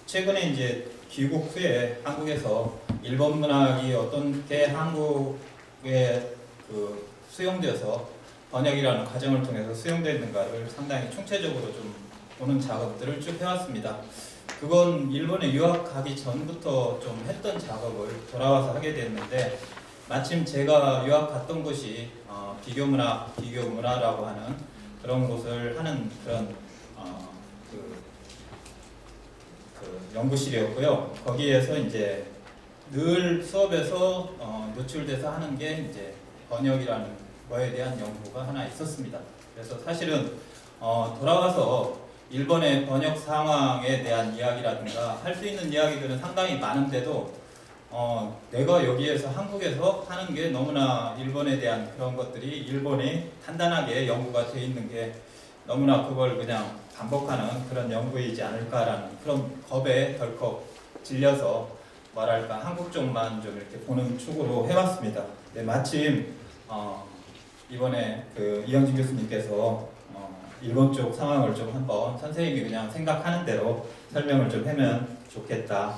최근에 이제 귀국 후에 한국에서 일본 문학이 어떻게 한국에 수용되어서 번역이라는 과정을 통해서 수용되는가를 상당히 총체적으로 좀 보는 작업들을 쭉 해왔습니다. 그건 일본에 유학 가기 전부터 좀 했던 작업을 돌아와서 하게 됐는데 마침 제가 유학 갔던 곳이 비교문화라고 하는 그런 곳을 하는 그런 연구실이었고요. 거기에서 이제 늘 수업에서 노출돼서 하는 게 이제 번역이라는 거에 대한 연구가 하나 있었습니다. 그래서 사실은 돌아와서 일본의 번역 상황에 대한 이야기라든가 할 수 있는 이야기들은 상당히 많은데도 내가 여기에서 한국에서 하는 게 너무나 일본에 대한 그런 것들이 일본이 단단하게 연구가 되어 있는 게 너무나 그걸 그냥 반복하는 그런 연구이지 않을까라는 그런 겁에 덜컥 질려서 뭐랄까 한국 쪽만 좀 이렇게 보는 축으로 해왔습니다. 네, 마침 이번에 그 이영진 교수님께서 일본 쪽 상황을 좀 한번 선생님이 그냥 생각하는 대로 설명을 좀 하면 좋겠다.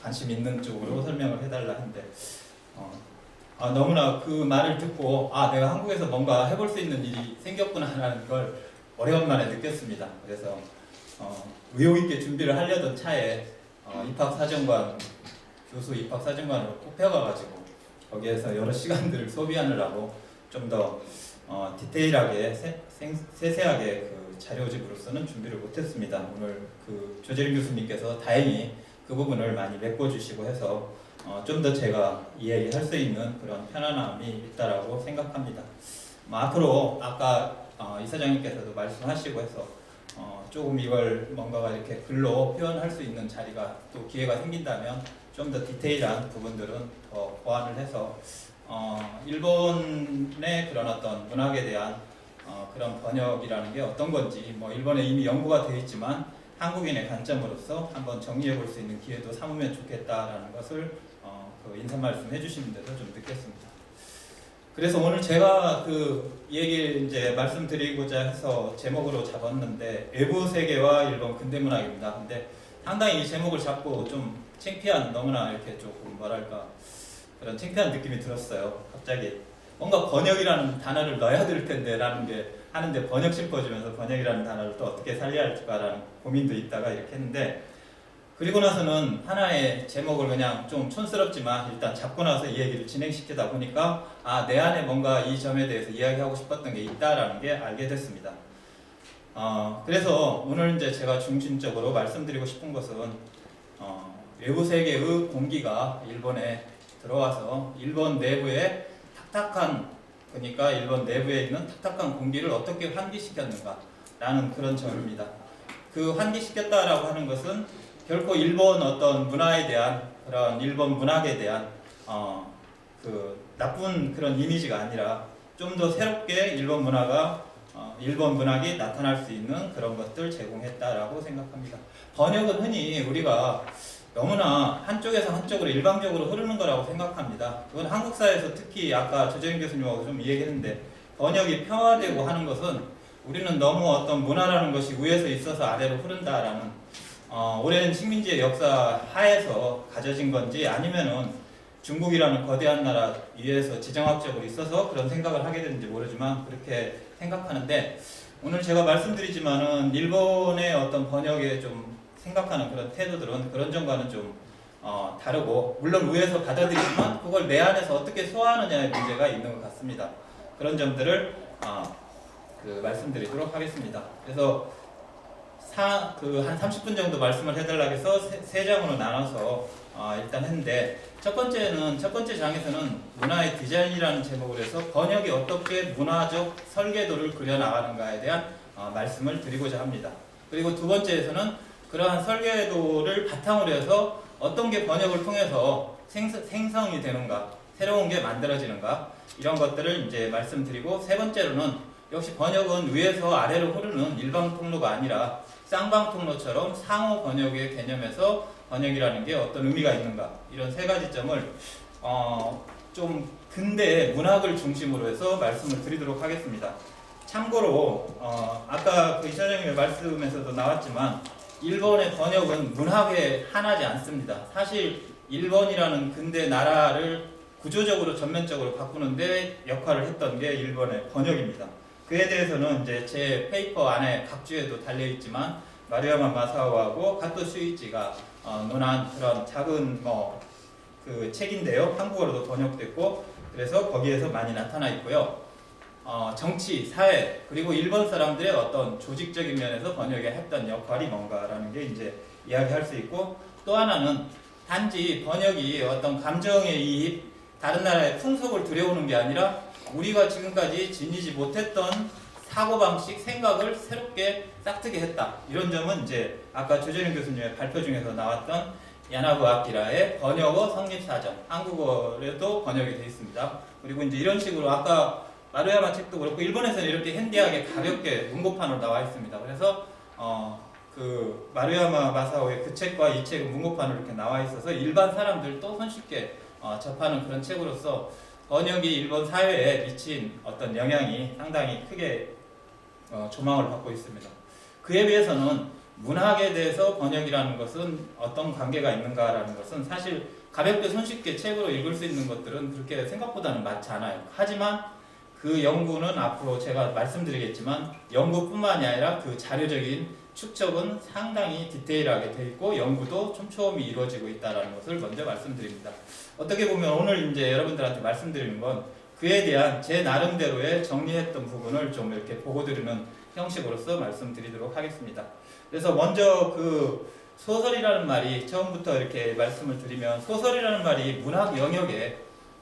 관심 있는 쪽으로 설명을 해달라 했는데 너무나 그 말을 듣고 내가 한국에서 뭔가 해볼 수 있는 일이 생겼구나라는 걸 오래간만에 느꼈습니다. 그래서 의욕 있게 준비를 하려던 차에 입학사정관 교수 입학사정관으로 뽑혀가가지고 거기에서 여러 시간들을 소비하느라고 좀 더 디테일하게 세세하게 그 자료집으로서는 준비를 못했습니다. 오늘 그 조재림 교수님께서 다행히 그 부분을 많이 메꿔주시고 해서 좀 더 제가 이야기할 수 있는 그런 편안함이 있다라고 생각합니다. 앞으로 아까 이사장님께서도 말씀하시고 해서 조금 이걸 뭔가가 이렇게 글로 표현할 수 있는 자리가 또 기회가 생긴다면 좀 더 디테일한 부분들은 더 보완을 해서 일본의 그런 어떤 문학에 대한 그런 번역이라는 게 어떤 건지 일본에 이미 연구가 되어 있지만 한국인의 관점으로서 한번 정리해 볼 수 있는 기회도 삼으면 좋겠다라는 것을 그 인사 말씀 해주시는 데서 좀 느꼈습니다. 그래서 오늘 제가 그 얘기 이제 말씀드리고자 해서 제목으로 잡았는데 외부 세계와 일본 근대문학입니다. 근데 상당히 이 제목을 잡고 좀 창피한 너무나 이렇게 조금 뭐랄까 그런 창피한 느낌이 들었어요. 갑자기 뭔가 번역이라는 단어를 넣어야 될 텐데 라는 게 하는데 번역 심포지면서 번역이라는 단어를 또 어떻게 살려야 할까라는 고민도 있다가 이렇게 했는데 그리고 나서는 하나의 제목을 그냥 좀 촌스럽지만 일단 잡고 나서 이 얘기를 진행시키다 보니까 내 안에 뭔가 이 점에 대해서 이야기하고 싶었던 게 있다라는 게 알게 됐습니다. 그래서 오늘 이제 제가 중심적으로 말씀드리고 싶은 것은 외부 세계의 공기가 일본에 들어와서 일본 내부에 그러니까 일본 내부에 있는 탁탁한 공기를 어떻게 환기시켰는가 라는 그런 점입니다. 그 환기시켰다라고 하는 것은 결코 일본 어떤 문화에 대한 그런 일본 문학에 대한 그 나쁜 그런 이미지가 아니라 좀 더 새롭게 일본 문화가 일본 문학이 나타날 수 있는 그런 것들 제공했다라고 생각합니다. 번역은 흔히 우리가 너무나 한쪽에서 한쪽으로 일방적으로 흐르는 거라고 생각합니다. 그건 한국사에서 특히 아까 조재인 교수님하고 좀 얘기했는데 번역이 평화되고 하는 것은 우리는 너무 어떤 문화라는 것이 위에서 있어서 아래로 흐른다라는 오랜 식민지의 역사 하에서 가져진 건지 아니면은 중국이라는 거대한 나라 위에서 지정학적으로 있어서 그런 생각을 하게 되는지 모르지만 그렇게 생각하는데 오늘 제가 말씀드리지만은 일본의 어떤 번역에 좀 생각하는 그런 태도들은 그런 점과는 좀 다르고 물론 위에서 받아들이지만 그걸 내 안에서 어떻게 소화하느냐의 문제가 있는 것 같습니다. 그런 점들을 말씀드리도록 하겠습니다. 그래서 한 30분 정도 말씀을 해달라고 해서 세 장으로 나눠서 일단 했는데 첫 번째 장에서는 문화의 디자인이라는 제목을 해서 번역이 어떻게 문화적 설계도를 그려나가는가에 대한 말씀을 드리고자 합니다. 그리고 두 번째에서는 그러한 설계도를 바탕으로 해서 어떤 게 번역을 통해서 생성이 되는가, 새로운 게 만들어지는가 이런 것들을 이제 말씀드리고 세 번째로는 역시 번역은 위에서 아래로 흐르는 일방 통로가 아니라 쌍방 통로처럼 상호 번역의 개념에서 번역이라는 게 어떤 의미가 있는가 이런 세 가지 점을 좀 근대 문학을 중심으로 해서 말씀을 드리도록 하겠습니다. 참고로 아까 그 이사장님의 말씀에서도 나왔지만 일본의 번역은 문학에 한하지 않습니다. 사실 일본이라는 근대 나라를 구조적으로 전면적으로 바꾸는데 역할을 했던 게 일본의 번역입니다. 그에 대해서는 이제 제 페이퍼 안에 각주에도 달려 있지만 마루야마 마사오하고 가토 슈이치가 논한 그런 작은 그 책인데요. 한국어로도 번역됐고 그래서 거기에서 많이 나타나 있고요. 정치, 사회 그리고 일본 사람들의 어떤 조직적인 면에서 번역에 했던 역할이 뭔가라는 게 이제 이야기할 수 있고 또 하나는 단지 번역이 어떤 감정의 이입, 다른 나라의 풍속을 들여오는 게 아니라 우리가 지금까지 지니지 못했던 사고방식, 생각을 새롭게 싹트게 했다. 이런 점은 이제 아까 조재림 교수님의 발표 중에서 나왔던 야나부 아키라의 번역어 성립사전, 한국어에도 번역이 되어 있습니다. 그리고 이제 이런 식으로 아까 마루야마 책도 그렇고 일본에서는 이렇게 핸디하게 가볍게 문고판으로 나와 있습니다. 그래서 그 마루야마 마사오의 그 책과 이 책은 문고판으로 이렇게 나와 있어서 일반 사람들도 손쉽게 접하는 그런 책으로서 번역이 일본 사회에 미친 어떤 영향이 상당히 크게 조망을 받고 있습니다. 그에 비해서는 문학에 대해서 번역이라는 것은 어떤 관계가 있는가라는 것은 사실 가볍게 손쉽게 책으로 읽을 수 있는 것들은 그렇게 생각보다는 많지 않아요. 하지만 그 연구는 앞으로 제가 말씀드리겠지만 연구뿐만이 아니라 그 자료적인 축적은 상당히 디테일하게 되어 있고 연구도 촘촘히 이루어지고 있다는 것을 먼저 말씀드립니다. 어떻게 보면 오늘 이제 여러분들한테 말씀드리는 건 그에 대한 제 나름대로의 정리했던 부분을 좀 이렇게 보고드리는 형식으로서 말씀드리도록 하겠습니다. 그래서 먼저 그 소설이라는 말이 처음부터 이렇게 말씀을 드리면 소설이라는 말이 문학 영역에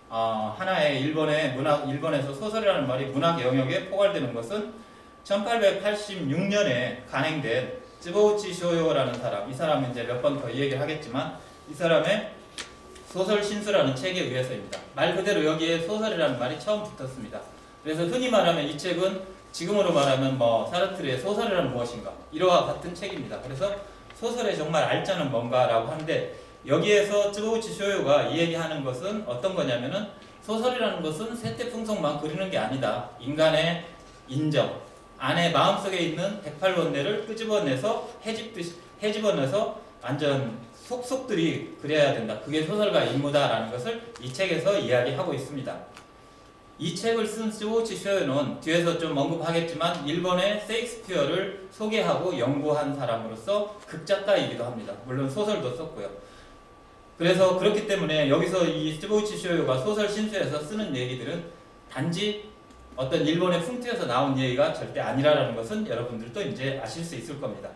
하나의 일본에서 소설이라는 말이 문학 영역에 포괄되는 것은 1886년에 간행된 쯔보우치 쇼요라는 사람, 이 사람은 이제 몇 번 더 얘기를 하겠지만 이 사람의 소설 신수라는 책에 의해서입니다. 말 그대로 여기에 소설이라는 말이 처음 붙었습니다. 그래서 흔히 말하면 이 책은 지금으로 말하면 사르트르의 소설이란 무엇인가 이와 같은 책입니다. 그래서 소설의 정말 알짜는 뭔가라고 하는데 여기에서 쯔보우치 쇼요가 이야기하는 것은 어떤 거냐면은 소설이라는 것은 세태풍속만 그리는 게 아니다. 인간의 인정, 안에 마음속에 있는 108원내를 끄집어내서 헤집어내서 완전 속속들이 그려야 된다. 그게 소설가 임무다라는 것을 이 책에서 이야기하고 있습니다. 이 책을 쓴 쯔보우치 쇼요는 뒤에서 좀 언급하겠지만 일본의 셰익스피어를 소개하고 연구한 사람으로서 극작가이기도 합니다. 물론 소설도 썼고요. 그래서 그렇기 때문에 여기서 이 쯔보우치 쇼요가 소설 신수에서 쓰는 얘기들은 단지 어떤 일본의 풍토에서 나온 얘기가 절대 아니라는 것은 여러분들도 이제 아실 수 있을 겁니다.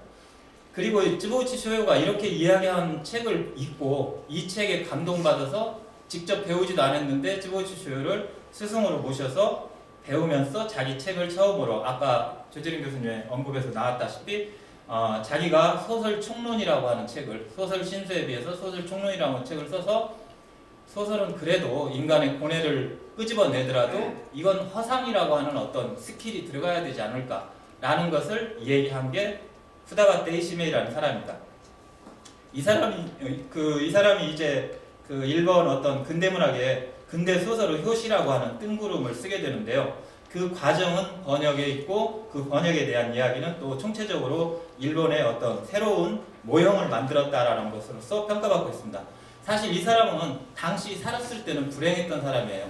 그리고 쯔보우치 쇼요가 이렇게 이야기한 책을 읽고 이 책에 감동받아서 직접 배우지도 않았는데 쯔보우치 쇼요를 스승으로 모셔서 배우면서 자기 책을 처음으로 아까 조재림 교수님의 언급에서 나왔다시피 자기가 소설 총론이라고 하는 책을 소설 신수에 비해서 소설 총론이라고 하는 책을 써서 소설은 그래도 인간의 고뇌를 끄집어내더라도 이건 허상이라고 하는 어떤 스킬이 들어가야 되지 않을까라는 것을 얘기한 게 후다바테 이시메이라는 사람입니다. 이 사람이 이제 그 일본 어떤 근대문학의 근대 소설의 효시라고 하는 뜬구름을 쓰게 되는데요. 그 과정은 번역에 있고 그 번역에 대한 이야기는 또 총체적으로 일본의 어떤 새로운 모형을 만들었다라는 것으로서 평가받고 있습니다. 사실 이 사람은 당시 살았을 때는 불행했던 사람이에요.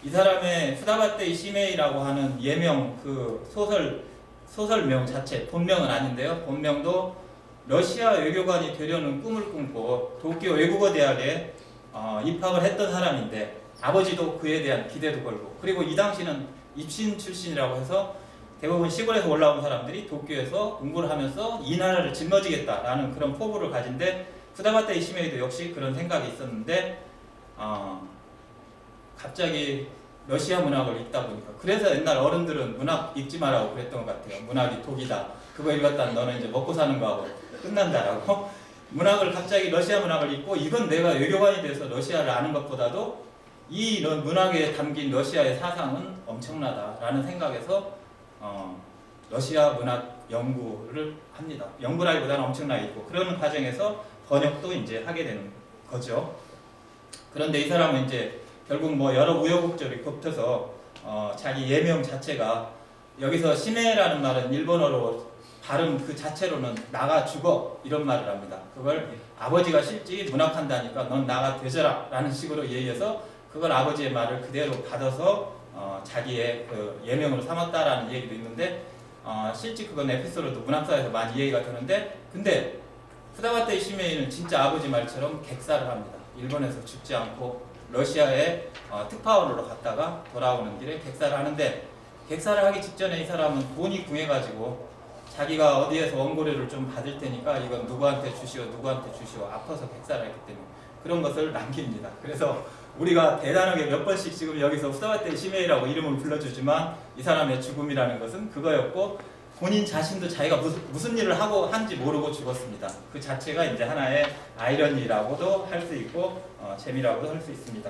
이 사람의 후다바테 이시메이라고 하는 예명 그 소설명 자체 본명은 아닌데요. 본명도 러시아 외교관이 되려는 꿈을 꿈고 도쿄 외국어 대학에 입학을 했던 사람인데 아버지도 그에 대한 기대도 걸고 그리고 이 당시는 입신 출신이라고 해서 대부분 시골에서 올라온 사람들이 도쿄에서 공부를 하면서 이 나라를 짊어지겠다라는 그런 포부를 가진데 후다바테 이시메이도 역시 그런 생각이 있었는데 갑자기 러시아 문학을 읽다 보니까 그래서 옛날 어른들은 문학 읽지 마라고 그랬던 것 같아요. 문학이 독이다. 그거 읽었다는 너는 이제 먹고 사는 거하고 끝난다라고. 문학을 갑자기 러시아 문학을 읽고 이건 내가 외교관이 돼서 러시아를 아는 것보다도 이 문학에 담긴 러시아의 사상은 엄청나다라는 생각에서 러시아 문학 연구를 합니다. 연구라기보다는 엄청나게 있고 그런 과정에서 번역도 이제 하게 되는 거죠. 그런데 이 사람은 이제 결국 뭐 여러 우여곡절이 겹쳐서 자기 예명 자체가 여기서 시메라는 말은 일본어로 발음 그 자체로는 나가 죽어 이런 말을 합니다. 그걸 아버지가 실지 문학한다니까 넌 나가 되져라 라는 식으로 얘기해서 그걸 아버지의 말을 그대로 받아서 자기의 그 예명으로 삼았다라는 얘기도 있는데 실제 그건 에피소드도 문학사에서 많이 얘기가 되는데 근데 후다바테 이시메이는 진짜 아버지 말처럼 객사를 합니다. 일본에서 죽지 않고 러시아의 특파원으로 갔다가 돌아오는 길에 객사를 하는데 객사를 하기 직전에 이 사람은 돈이 궁해가지고 자기가 어디에서 원고료를 좀 받을 테니까 이건 누구한테 주시오 아파서 객사를 했기 때문에 그런 것을 남깁니다. 그래서 우리가 대단하게 몇 번씩 지금 여기서 후다바테 이시메이라고 이름을 불러주지만 이 사람의 죽음이라는 것은 그거였고 본인 자신도 자기가 무슨 일을 하고 한지 모르고 죽었습니다. 그 자체가 이제 하나의 아이러니라고도 할 수 있고 재미라고도 할 수 있습니다.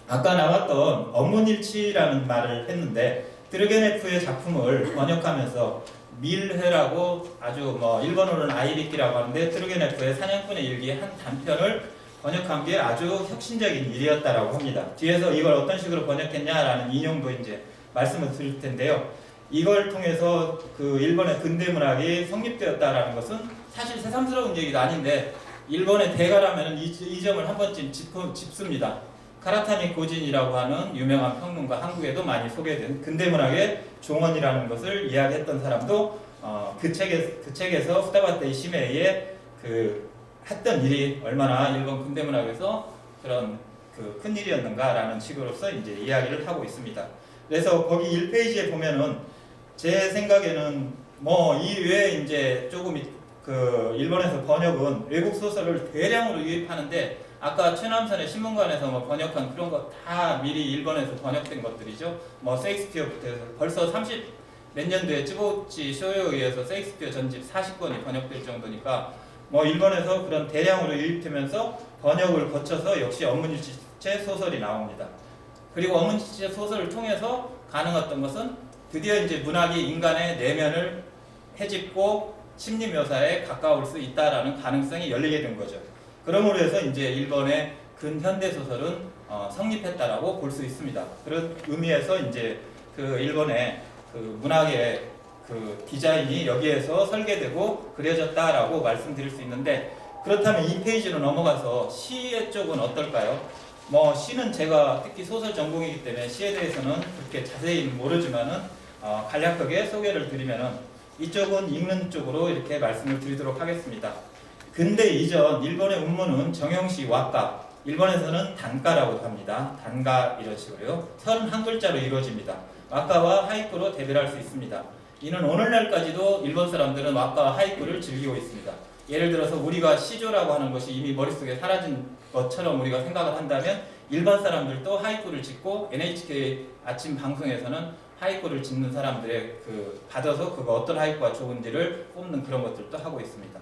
아까 나왔던 업문일치라는 말을 했는데 트르게네프의 작품을 번역하면서 밀회라고 아주 뭐 일본어로는 아이리키라고 하는데 트르게네프의 사냥꾼의 일기 한 단편을 번역한 게 아주 혁신적인 일이었다라고 합니다. 뒤에서 이걸 어떤 식으로 번역했냐라는 인용도 이제 말씀을 드릴 텐데요. 이걸 통해서 그 일본의 근대문학이 성립되었다라는 것은 사실 새삼스러운 얘기도 아닌데 일본의 대가라면 이 점을 한 번쯤 짚습니다. 카라타니 고진이라고 하는 유명한 평론가 한국에도 많이 소개된 근대문학의 종언이라는 것을 이야기했던 사람도 그 책에서 후다바테 이시메이의 그 했던 일이 얼마나 일본 근대문학에서 그런 그 큰 일이었는가라는 식으로서 이제 이야기를 하고 있습니다. 그래서 거기 1페이지에 보면은 제 생각에는 뭐 이 외에 이제 조금 그 일본에서 번역은 외국 소설을 대량으로 유입하는데 아까 최남선의 신문관에서 뭐 번역한 그런 거 다 미리 일본에서 번역된 것들이죠. 뭐 세익스피어부터 해서 벌써 30 몇 년도에 쯔보우치 쇼요에 의해서 세익스피어 전집 40권이 번역될 정도니까 뭐 일본에서 그런 대량으로 유입되면서 번역을 거쳐서 역시 업문일치체 소설이 나옵니다. 그리고 업문일치체 소설을 통해서 가능했던 것은 드디어 이제 문학이 인간의 내면을 헤집고 심리 묘사에 가까울 수 있다라는 가능성이 열리게 된 거죠. 그러므로 해서 이제 일본의 근현대 소설은 성립했다라고 볼 수 있습니다. 그런 의미에서 이제 그 일본의 그 문학의 그 디자인이 여기에서 설계되고 그려졌다라고 말씀드릴 수 있는데 그렇다면 이 페이지로 넘어가서 시의 쪽은 어떨까요? 뭐 시는 제가 특히 소설 전공이기 때문에 시에 대해서는 그렇게 자세히 모르지만은 간략하게 소개를 드리면은 이쪽은 읽는 쪽으로 이렇게 말씀을 드리도록 하겠습니다. 근대 이전 일본의 운문은 정형시 왁가, 일본에서는 단가라고 합니다. 단가 이런 식으로요. 31글자로 이루어집니다. 왁가와 하이쿠로 대별할 수 있습니다. 이는 오늘날까지도 일본 사람들은 왁가와 하이쿠를 즐기고 있습니다. 예를 들어서 우리가 시조라고 하는 것이 이미 머릿속에 사라진 것처럼 우리가 생각을 한다면 일반 사람들도 하이쿠를 짓고 NHK 아침 방송에서는 하이쿠를 짓는 사람들의 그 받아서 그거 어떤 하이쿠가 좋은지를 뽑는 그런 것들도 하고 있습니다.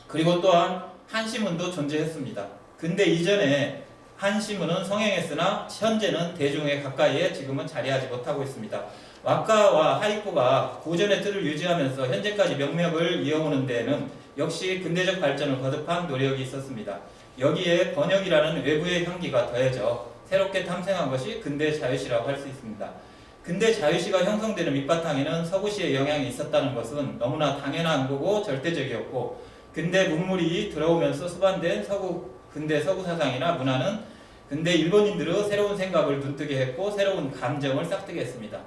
그리고 또한 한시문도 존재했습니다. 근데 이전에 한시문은 성행했으나 현재는 대중의 가까이에 지금은 자리하지 못하고 있습니다. 왁가와 하이쿠가 고전의 틀을 유지하면서 현재까지 명맥을 이어오는 데에는 역시 근대적 발전을 거듭한 노력이 있었습니다. 여기에 번역이라는 외부의 향기가 더해져 새롭게 탐생한 것이 근대 자유시라고 할 수 있습니다. 근대 자유시가 형성되는 밑바탕에는 서구시의 영향이 있었다는 것은 너무나 당연한 거고 절대적이었고, 근대 문물이 들어오면서 수반된 근대 서구 사상이나 문화는 근대 일본인들의 새로운 생각을 눈뜨게 했고 새로운 감정을 싹트게 했습니다.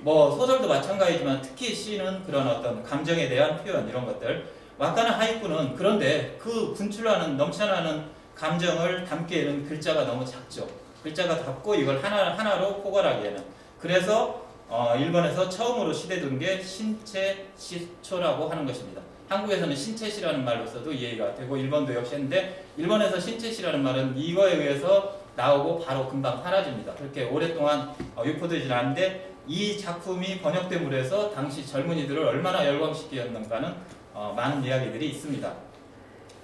뭐 소설도 마찬가지지만 특히 시는 그런 어떤 감정에 대한 표현 이런 것들, 왁가나 하이쿠는 그런데 그 분출하는 넘쳐나는 감정을 담기에는 글자가 너무 작죠. 글자가 작고 이걸 하나로 포괄하기에는. 그래서 일본에서 처음으로 시대둔 게 신체시초라고 하는 것입니다. 한국에서는 신체시라는 말로서도 이해가 되고 일본도 역시 했는데, 일본에서 신체시라는 말은 이거에 의해서 나오고 바로 금방 사라집니다. 그렇게 오랫동안 유포되진 않는데, 이 작품이 번역됨으로 해서 당시 젊은이들을 얼마나 열광시켰는가는 많은 이야기들이 있습니다.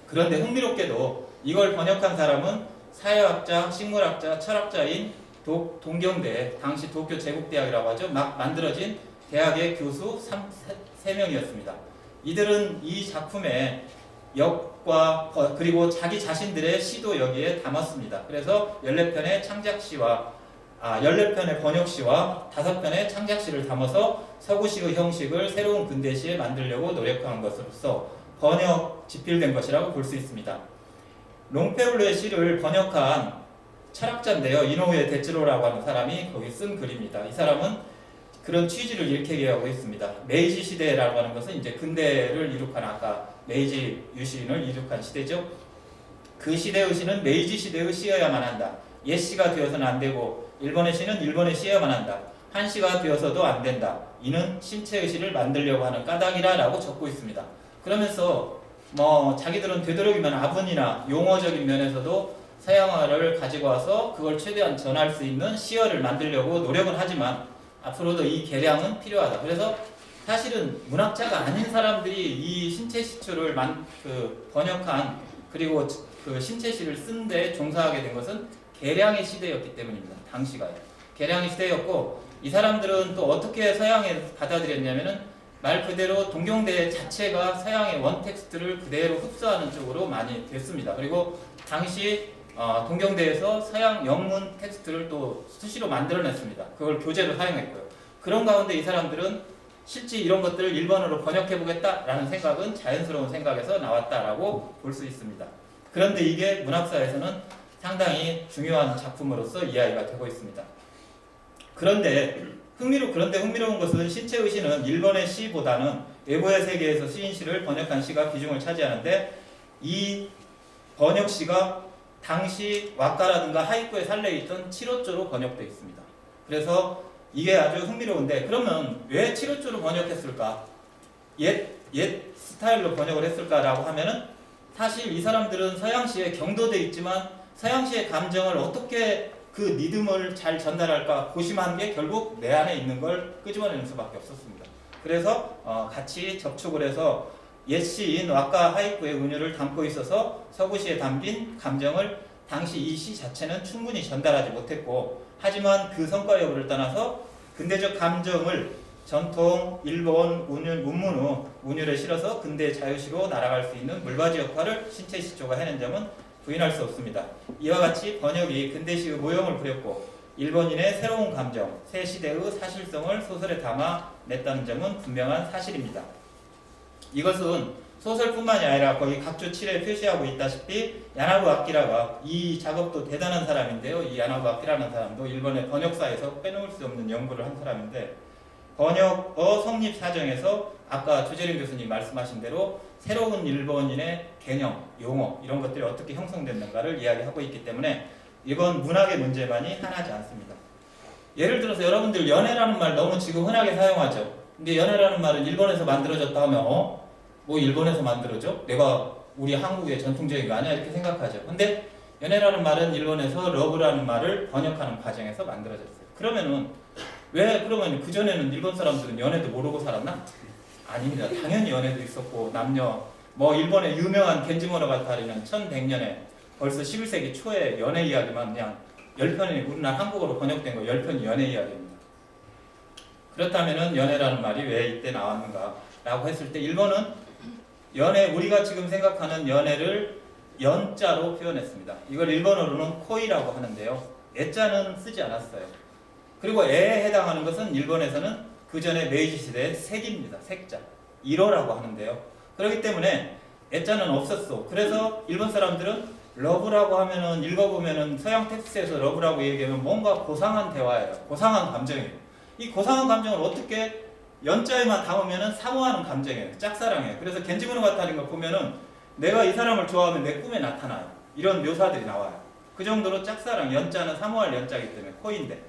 그런데 흥미롭게도 이걸 번역한 사람은 사회학자, 식물학자, 철학자인 동경대, 당시 도쿄 제국대학이라고 하죠. 막 만들어진 대학의 교수 3명이었습니다. 이들은 이 작품의 역과 그리고 자기 자신들의 시도 여기에 담았습니다. 그래서 14편의 창작시와 14편의 번역시와 5편의 창작시를 담아서 서구시의 형식을 새로운 근대시에 만들려고 노력한 것으로서 번역 집필된 것이라고 볼 수 있습니다. 롱페울로의 시를 번역한 철학자인데요. 이노우에 데츠로라고 하는 사람이 거기 쓴 글입니다. 이 사람은 그런 취지를 이렇게 얘기하고 있습니다. 메이지 시대라고 하는 것은 이제 근대를 이룩한, 아까 메이지 유신을 이룩한 시대죠. 그 시대의 시는 메이지 시대의 시여야만 한다. 옛 시가 되어서는 안 되고, 일본의 시는 일본의 시여야만 한다. 한 시가 되어서도 안 된다. 이는 신체의 시를 만들려고 하는 까닭이라고 적고 있습니다. 그러면서 자기들은 되도록이면 아분이나 용어적인 면에서도 서양어를 가지고 와서 그걸 최대한 전할 수 있는 시어를 만들려고 노력은 하지만 앞으로도 이 개량은 필요하다. 그래서 사실은 문학자가 아닌 사람들이 이 신체시초를 번역한, 그리고 그 신체시를 쓴 데 종사하게 된 것은 개량의 시대였기 때문입니다. 당시가요. 개량의 시대였고, 이 사람들은 또 어떻게 서양에 받아들였냐면은 말 그대로 동경대 자체가 서양의 원텍스트를 그대로 흡수하는 쪽으로 많이 됐습니다. 그리고 당시 동경대에서 서양 영문 텍스트를 또 수시로 만들어냈습니다. 그걸 교재로 사용했고요. 그런 가운데 이 사람들은 실제 이런 것들을 일본어로 번역해보겠다라는 생각은 자연스러운 생각에서 나왔다라고 볼 수 있습니다. 그런데 이게 문학사에서는 상당히 중요한 작품으로서 이야기가 되고 있습니다. 그런데 흥미로운 것은 신체의 시는 일본의 시보다는 외부의 세계에서 쓰인 시를 번역한 시가 비중을 차지하는데, 이 번역시가 당시 왁가라든가 하이쿠에 살려있던 7호조로 번역되어 있습니다. 그래서 이게 아주 흥미로운데, 그러면 왜 7호조로 번역했을까? 옛 스타일로 번역을 했을까라고 하면은, 사실 이 사람들은 서양시에 경도돼 있지만 서양시의 감정을 어떻게 그 리듬을 잘 전달할까 고심한 게 결국 내 안에 있는 걸 끄집어내는 수밖에 없었습니다. 그래서 같이 접촉을 해서 옛 시인 왁가 하이쿠의 은유를 담고 있어서 서구시에 담긴 감정을 당시 이 시 자체는 충분히 전달하지 못했고, 하지만 그 성과 여부를 떠나서 근대적 감정을 전통 일본 운문우 운율에 실어서 근대 자유시로 날아갈 수 있는 물바지 역할을 신체시초가 해낸 점은 부인할 수 없습니다. 이와 같이 번역이 근대시의 모형을 부렸고 일본인의 새로운 감정, 새 시대의 사실성을 소설에 담아냈다는 점은 분명한 사실입니다. 이것은 소설뿐만이 아니라 거의 각주 7에 표시하고 있다시피 야나부 아키라가, 이 작업도 대단한 사람인데요. 이 야나부 아키라는 사람도 일본의 번역사에서 빼놓을 수 없는 연구를 한 사람인데, 번역어 성립 사정에서 아까 조재림 교수님 말씀하신 대로 새로운 일본인의 개념, 용어 이런 것들이 어떻게 형성됐는가를 이야기하고 있기 때문에 이건 문학의 문제만이 하나지 않습니다. 예를 들어서 여러분들 연애라는 말 너무 지금 흔하게 사용하죠. 근데 연애라는 말은 일본에서 만들어졌다 하면 뭐 일본에서 만들어져? 내가 우리 한국의 전통적인 거 아니야? 이렇게 생각하죠. 근데 연애라는 말은 일본에서 러브라는 말을 번역하는 과정에서 만들어졌어요. 그러면 그전에는 일본 사람들은 연애도 모르고 살았나? 아닙니다. 당연히 연애도 있었고, 남녀, 일본의 유명한 겐지모노가타리는 1100년에 벌써 11세기 초에 연애 이야기만 그냥 10편이 우리나라 한국어로 번역된 거 10편이 연애 이야기입니다. 그렇다면은 연애라는 말이 왜 이때 나왔는가 라고 했을 때 일본은 연애, 우리가 지금 생각하는 연애를 연자로 표현했습니다. 이걸 일본어로는 코이라고 하는데요. 애자는 쓰지 않았어요. 그리고 애에 해당하는 것은 일본에서는 그 전에 메이지 시대의 색입니다. 색자. 1호라고 하는데요. 그렇기 때문에 애자는 없었어. 그래서 일본 사람들은 러브라고 하면은 읽어보면은 서양 텍스트에서 러브라고 얘기하면 뭔가 고상한 대화예요. 고상한 감정이에요. 이 고상한 감정을 어떻게 연자에만 담으면은 사모하는 감정이에요. 짝사랑이에요. 그래서 겐지모노 가타리 거 보면은 내가 이 사람을 좋아하면 내 꿈에 나타나요. 이런 묘사들이 나와요. 그 정도로 짝사랑, 연자는 사모할 연자이기 때문에 코인데.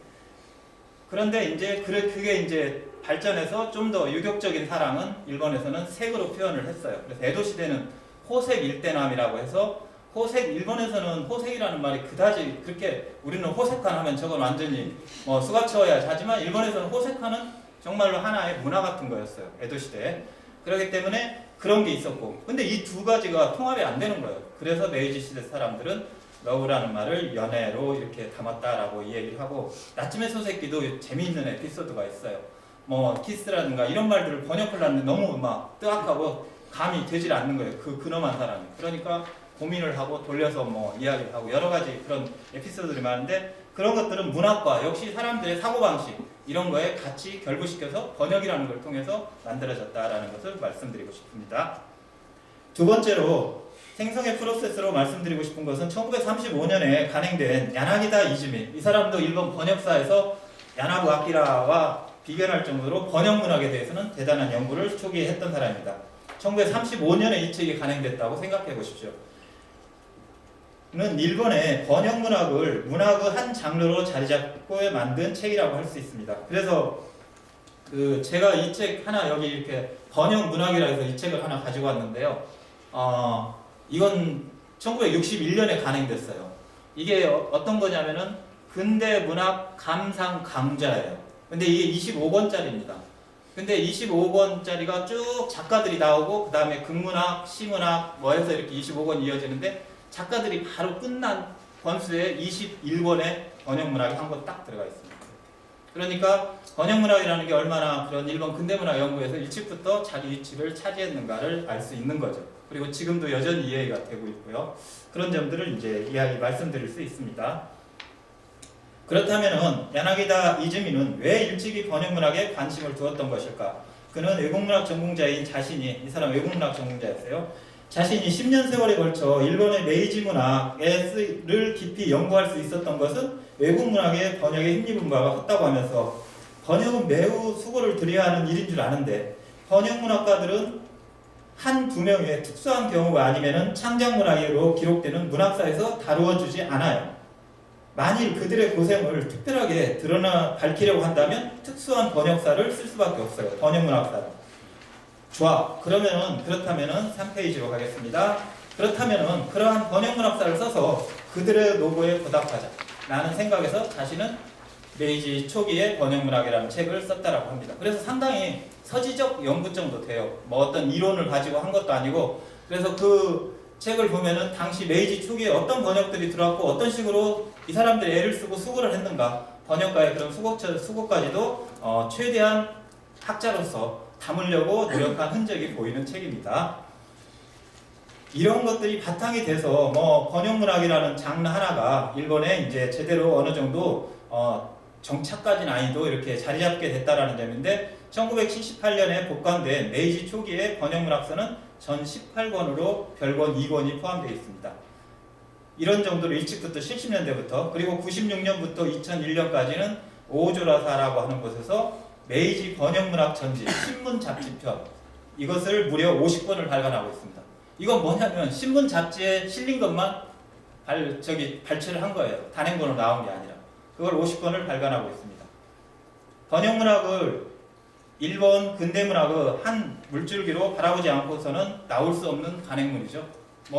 그런데 이제 그게 이제 발전해서 좀 더 유격적인 사랑은 일본에서는 색으로 표현을 했어요. 그래서 에도 시대는 호색 일대남이라고 해서 호색, 일본에서는 호색이라는 말이 그다지 그렇게 우리는 호색한 하면 저건 완전히 수가치어야 하지만 일본에서는 호색하는 정말로 하나의 문화 같은 거였어요. 에도 시대에. 그렇기 때문에 그런 게 있었고, 근데 이 두 가지가 통합이 안 되는 거예요. 그래서 메이지 시대 사람들은 러브라는 말을 연애로 이렇게 담았다라고 이 얘기를 하고, 나츠메 소세키도 재미있는 에피소드가 있어요. 키스라든가 이런 말들을 번역을 하는데 너무 막 뜨악하고 감이 되질 않는 거예요. 그 근엄한 사람이. 그러니까 고민을 하고 돌려서 이야기를 하고 여러 가지 그런 에피소드들이 많은데, 그런 것들은 문학과 역시 사람들의 사고방식 이런 거에 같이 결부시켜서 번역이라는 걸 통해서 만들어졌다라는 것을 말씀드리고 싶습니다. 두 번째로 생성의 프로세스로 말씀드리고 싶은 것은 1935년에 간행된 야나기다 이즈미, 이 사람도 일본 번역사에서 야나부 아키라와 비견할 정도로 번역 문학에 대해서는 대단한 연구를 초기에 했던 사람입니다. 1935년에 이 책이 간행됐다고 생각해 보십시오. 는 일본의 번역 문학을 문학의 한 장르로 자리 잡고 만든 책이라고 할 수 있습니다. 그래서 제가 이 책 하나 여기 이렇게 번역 문학이라 해서 이 책을 하나 가지고 왔는데요. 이건 1961년에 간행됐어요. 이게 어떤 거냐면은 근대 문학 감상 강좌예요. 근데 이게 25권짜리입니다. 근데 25권짜리가 쭉 작가들이 나오고 그 다음에 극문학, 시문학 해서 이렇게 25권 이어지는데 작가들이 바로 끝난 권수에 21권의 번역문학이 한 권 딱 들어가 있습니다. 그러니까 번역문학이라는 게 얼마나 그런 일본 근대문학 연구에서 일찍부터 자기 위치를 차지했는가를 알 수 있는 거죠. 그리고 지금도 여전히 이해가 되고 있고요. 그런 점들을 이제 말씀드릴 수 있습니다. 그렇다면은 야나기다 이즈미는 왜 일찍이 번역문학에 관심을 두었던 것일까? 그는 외국문학 전공자인 자신이, 이 사람 외국문학 전공자였어요. 자신이 10년 세월에 걸쳐 일본의 메이지 문학을 깊이 연구할 수 있었던 것은 외국 문학의 번역에 힘입은 바가 컸다고 하면서, 번역은 매우 수고를 들여야 하는 일인 줄 아는데 번역 문학가들은 한두 명의 특수한 경우가 아니면은 창작 문학으로 기록되는 문학사에서 다루어주지 않아요. 만일 그들의 고생을 특별하게 밝히려고 한다면 특수한 번역사를 쓸 수밖에 없어요. 번역 문학사를. 좋아. 그렇다면은 3페이지로 가겠습니다. 그렇다면은 그러한 번역문학사를 써서 그들의 노고에 보답하자 라는 생각에서 자신은 메이지 초기에 번역문학이라는 책을 썼다라고 합니다. 그래서 상당히 서지적 연구 정도 돼요. 어떤 이론을 가지고 한 것도 아니고, 그래서 그 책을 보면은 당시 메이지 초기에 어떤 번역들이 들어왔고 어떤 식으로 이 사람들이 애를 쓰고 수고를 했는가, 번역가의 그런 수고까지도 최대한 학자로서 담으려고 노력한 흔적이 보이는 책입니다. 이런 것들이 바탕이 돼서 번역문학이라는 장르 하나가 일본에 이제 제대로 어느 정도 정착까지는 아니도 이렇게 자리 잡게 됐다라는 점인데, 1978년에 복간된 메이지 초기의 번역문학서는 전 18권으로 별권 2권이 포함되어 있습니다. 이런 정도로 일찍부터 70년대부터 그리고 96년부터 2001년까지는 오조라사라고 하는 곳에서 메이지 번역문학 전집 신문 잡지편, 이것을 무려 50권을 발간하고 있습니다. 이건 뭐냐면 신문 잡지에 실린 것만 발췌를 한 거예요. 단행본으로 나온 게 아니라. 그걸 50권을 발간하고 있습니다. 번역문학을 일본 근대문학의 한 물줄기로 바라보지 않고서는 나올 수 없는 간행문이죠.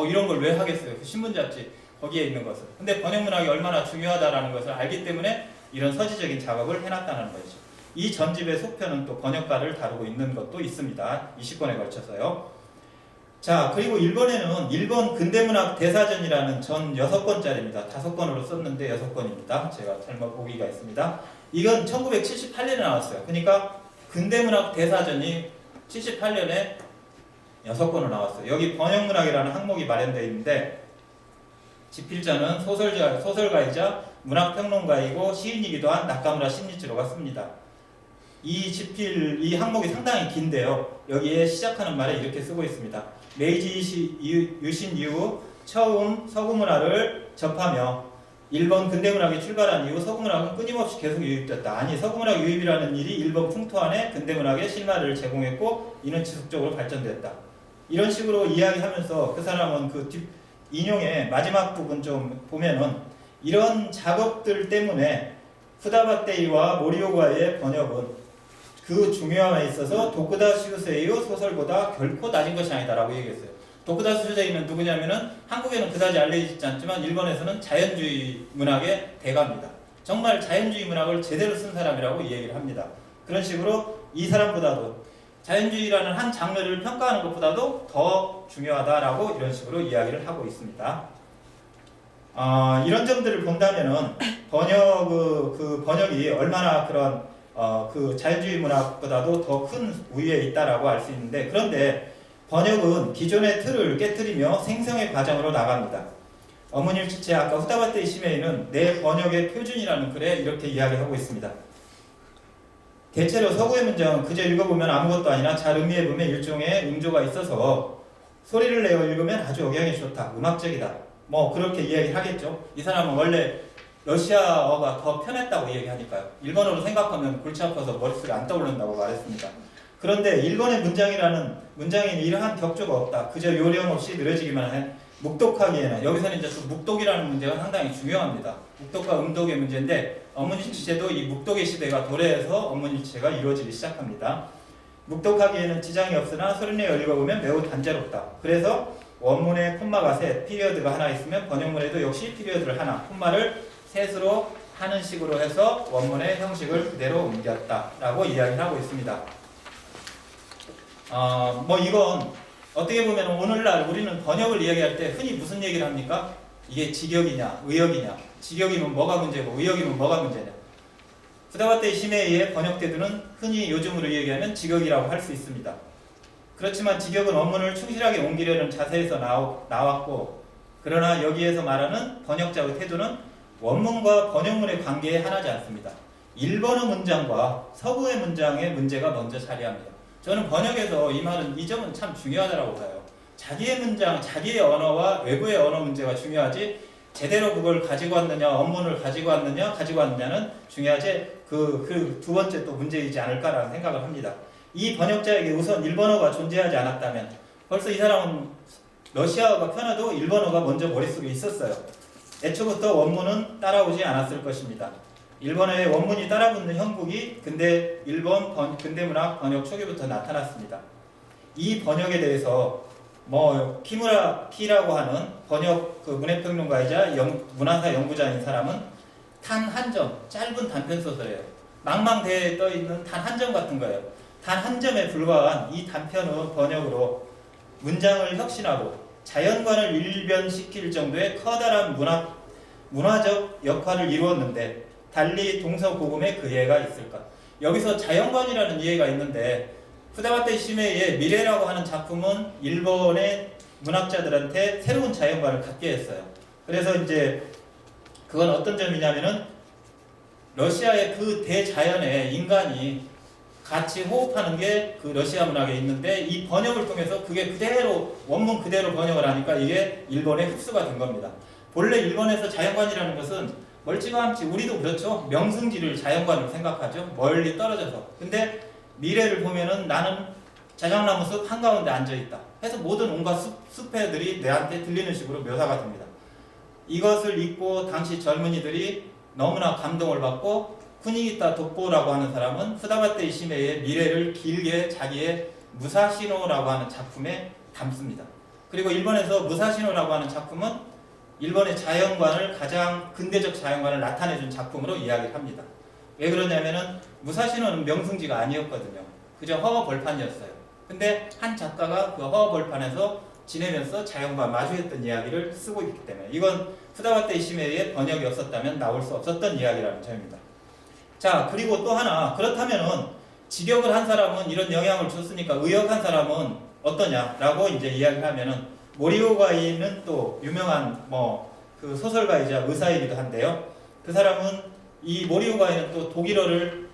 이런 걸 왜 하겠어요? 그 신문 잡지 거기에 있는 것을. 근데 번역문학이 얼마나 중요하다라는 것을 알기 때문에 이런 서지적인 작업을 해놨다는 거죠. 이 전집의 속편은 또 번역가를 다루고 있는 것도 있습니다. 20권에 걸쳐서요. 자, 그리고 일본에는 일본 근대문학 대사전이라는 전 6권짜리입니다. 5권으로 썼는데 6권입니다. 제가 잘못 보기가 있습니다. 이건 1978년에 나왔어요. 그러니까 근대문학 대사전이 78년에 6권으로 나왔어요. 여기 번역문학이라는 항목이 마련되어 있는데 집필자는 소설가이자 문학평론가이고 시인이기도 한 나카무라 신이치로가 씁니다. 이 항목이 상당히 긴데요. 여기에 시작하는 말에 이렇게 쓰고 있습니다. 메이지 유신 이후 처음 서구문화를 접하며 일본 근대문학이 출발한 이후 서구문학은 끊임없이 계속 유입됐다. 아니, 서구문학 유입이라는 일이 일본 풍토 안에 근대문학의 실마리를 제공했고 이는 지속적으로 발전됐다. 이런 식으로 이야기하면서 그 사람은 그 인용의 마지막 부분 좀 보면은 이런 작업들 때문에 후다바테이와 모리오가의 번역은 그 중요함에 있어서 도쿠다 슈세이의 소설보다 결코 낮은 것이 아니다라고 얘기했어요. 도쿠다 슈세이는 누구냐면은 한국에는 그다지 알려지지 않지만 일본에서는 자연주의 문학의 대가입니다. 정말 자연주의 문학을 제대로 쓴 사람이라고 이 얘기를 합니다. 그런 식으로 이 사람보다도 자연주의라는 한 장르를 평가하는 것보다도 더 중요하다라고 이런 식으로 이야기를 하고 있습니다. 이런 점들을 본다면은 번역이 얼마나 그런 그 자연주의 문학보다도 더 큰 우위에 있다라고 알 수 있는데, 그런데 번역은 기존의 틀을 깨뜨리며 생성의 과정으로 나갑니다. 어문일치체 아까 후다바테 시메이는 내 번역의 표준이라는 글에 이렇게 이야기하고 있습니다. 대체로 서구의 문장은 그저 읽어보면 아무것도 아니나 잘 음미해보면 일종의 음조가 있어서 소리를 내어 읽으면 아주 억양이 좋다, 음악적이다, 뭐 그렇게 이야기를 하겠죠. 이 사람은 원래 러시아어가 더 편했다고 얘기하니까요. 일본어로 생각하면 골치 아파서 머릿속에 안 떠오른다고 말했습니다. 그런데 일본의 문장에는 이러한 격조가 없다. 그저 요령 없이 느려지기만 해. 묵독하기에는, 여기서는 이제 묵독이라는 문제가 상당히 중요합니다. 묵독과 음독의 문제인데 어문일치체도 이 묵독의 시대가 도래해서 어문일치체가 이루어지기 시작합니다. 묵독하기에는 지장이 없으나 소리내어 읽어보면 매우 단조롭다. 그래서 원문에 콤마가 셋, 피리어드가 하나 있으면 번역문에도 역시 피리어드를 하나, 콤마를 셋으로 하는 식으로 해서 원문의 형식을 그대로 옮겼다라고 이야기를 하고 있습니다. 뭐 이건 어떻게 보면 오늘날 우리는 번역을 이야기할 때 흔히 무슨 얘기를 합니까? 이게 직역이냐, 의역이냐, 직역이면 뭐가 문제고 의역이면 뭐가 문제냐. 후다바테 시메이의 번역태도는 흔히 요즘으로 얘기하면 직역이라고 할 수 있습니다. 그렇지만 직역은 원문을 충실하게 옮기려는 자세에서 나왔고, 그러나 여기에서 말하는 번역자의 태도는 원문과 번역문의 관계에 하나지 않습니다. 일본어 문장과 서구의 문장의 문제가 먼저 자리합니다. 저는 번역에서 이 점은 참 중요하다고 봐요. 자기의 문장, 자기의 언어와 외부의 언어 문제가 중요하지, 제대로 그걸 가지고 왔느냐, 원문을 가지고 왔느냐는 중요하지, 그 두 번째 또 문제이지 않을까라는 생각을 합니다. 이 번역자에게 우선 일본어가 존재하지 않았다면 벌써 이 사람은 러시아어가 편해도 일본어가 먼저 머릿속에 있었어요. 애초부터 원문은 따라오지 않았을 것입니다. 일본어의 원문이 따라붙는 형국이 일본 근대문학 번역 초기부터 나타났습니다. 이 번역에 대해서 키무라 키라고 하는 번역 문해평론가이자 문화사 연구자인 사람은 단 한 점, 짧은 단편 소설이에요. 망망대해에 떠 있는 단 한 점 같은 거예요. 단 한 점에 불과한 이 단편의 번역으로 문장을 혁신하고 자연관을 일변시킬 정도의 커다란 문화적 역할을 이루었는데 달리 동서고금에 그 예가 있을까? 여기서 자연관이라는 이해가 있는데 후다바테 시메이의 미래라고 하는 작품은 일본의 문학자들한테 새로운 자연관을 갖게 했어요. 그래서 이제 그건 어떤 점이냐면은 러시아의 그 대자연에 인간이 같이 호흡하는 게 그 러시아 문학에 있는데 이 번역을 통해서 그게 그대로 원문 그대로 번역을 하니까 이게 일본에 흡수가 된 겁니다. 본래 일본에서 자연관이라는 것은 멀찌감치 우리도 그렇죠. 명승지를 자연관으로 생각하죠. 멀리 떨어져서. 근데 미래를 보면은 나는 자작나무 숲 한가운데 앉아있다 해서 모든 온갖 숲애들이 내한테 들리는 식으로 묘사가 됩니다. 이것을 읽고 당시 젊은이들이 너무나 감동을 받고 쿠니기타 도포라고 하는 사람은 후다바테 시메이의 미래를 길게 자기의 무사시노라고 하는 작품에 담습니다. 그리고 일본에서 무사시노라고 하는 작품은 일본의 자연관을 가장 근대적 자연관을 나타내준 작품으로 이야기를 합니다. 왜 그러냐면은 무사시노는 명승지가 아니었거든요. 그저 허허벌판이었어요. 근데 한 작가가 그 허허벌판에서 지내면서 자연과 마주했던 이야기를 쓰고 있기 때문에 이건 푸다바테 이시메이의 번역이 없었다면 나올 수 없었던 이야기라는 점입니다. 자, 그리고 또 하나, 그렇다면은 직역을 한 사람은 이런 영향을 줬으니까 의역한 사람은 어떠냐라고 이제 이야기를 하면은 모리오가이는 또 유명한 그 소설가이자 의사이기도 한데요. 그 사람은 이 모리오가이는 또 독일어를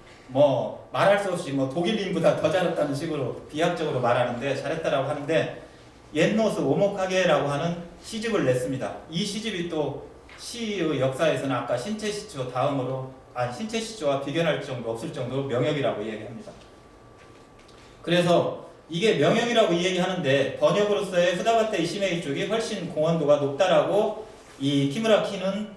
말할 수 없이 독일인보다 더 잘했다는 식으로 비약적으로 말하는데 잘했다라고 하는데 옛노스 오모카게라고 하는 시집을 냈습니다. 이 시집이 또 시의 역사에서는 아까 신체시조 다음으로 신체시조와 비견할 정도 없을 정도로 명역이라고 이야기합니다. 그래서 이게 명역이라고 이야기하는데 번역으로서의 푸다바테 이시메이 쪽이 훨씬 공헌도가 높다라고 이 키무라 키는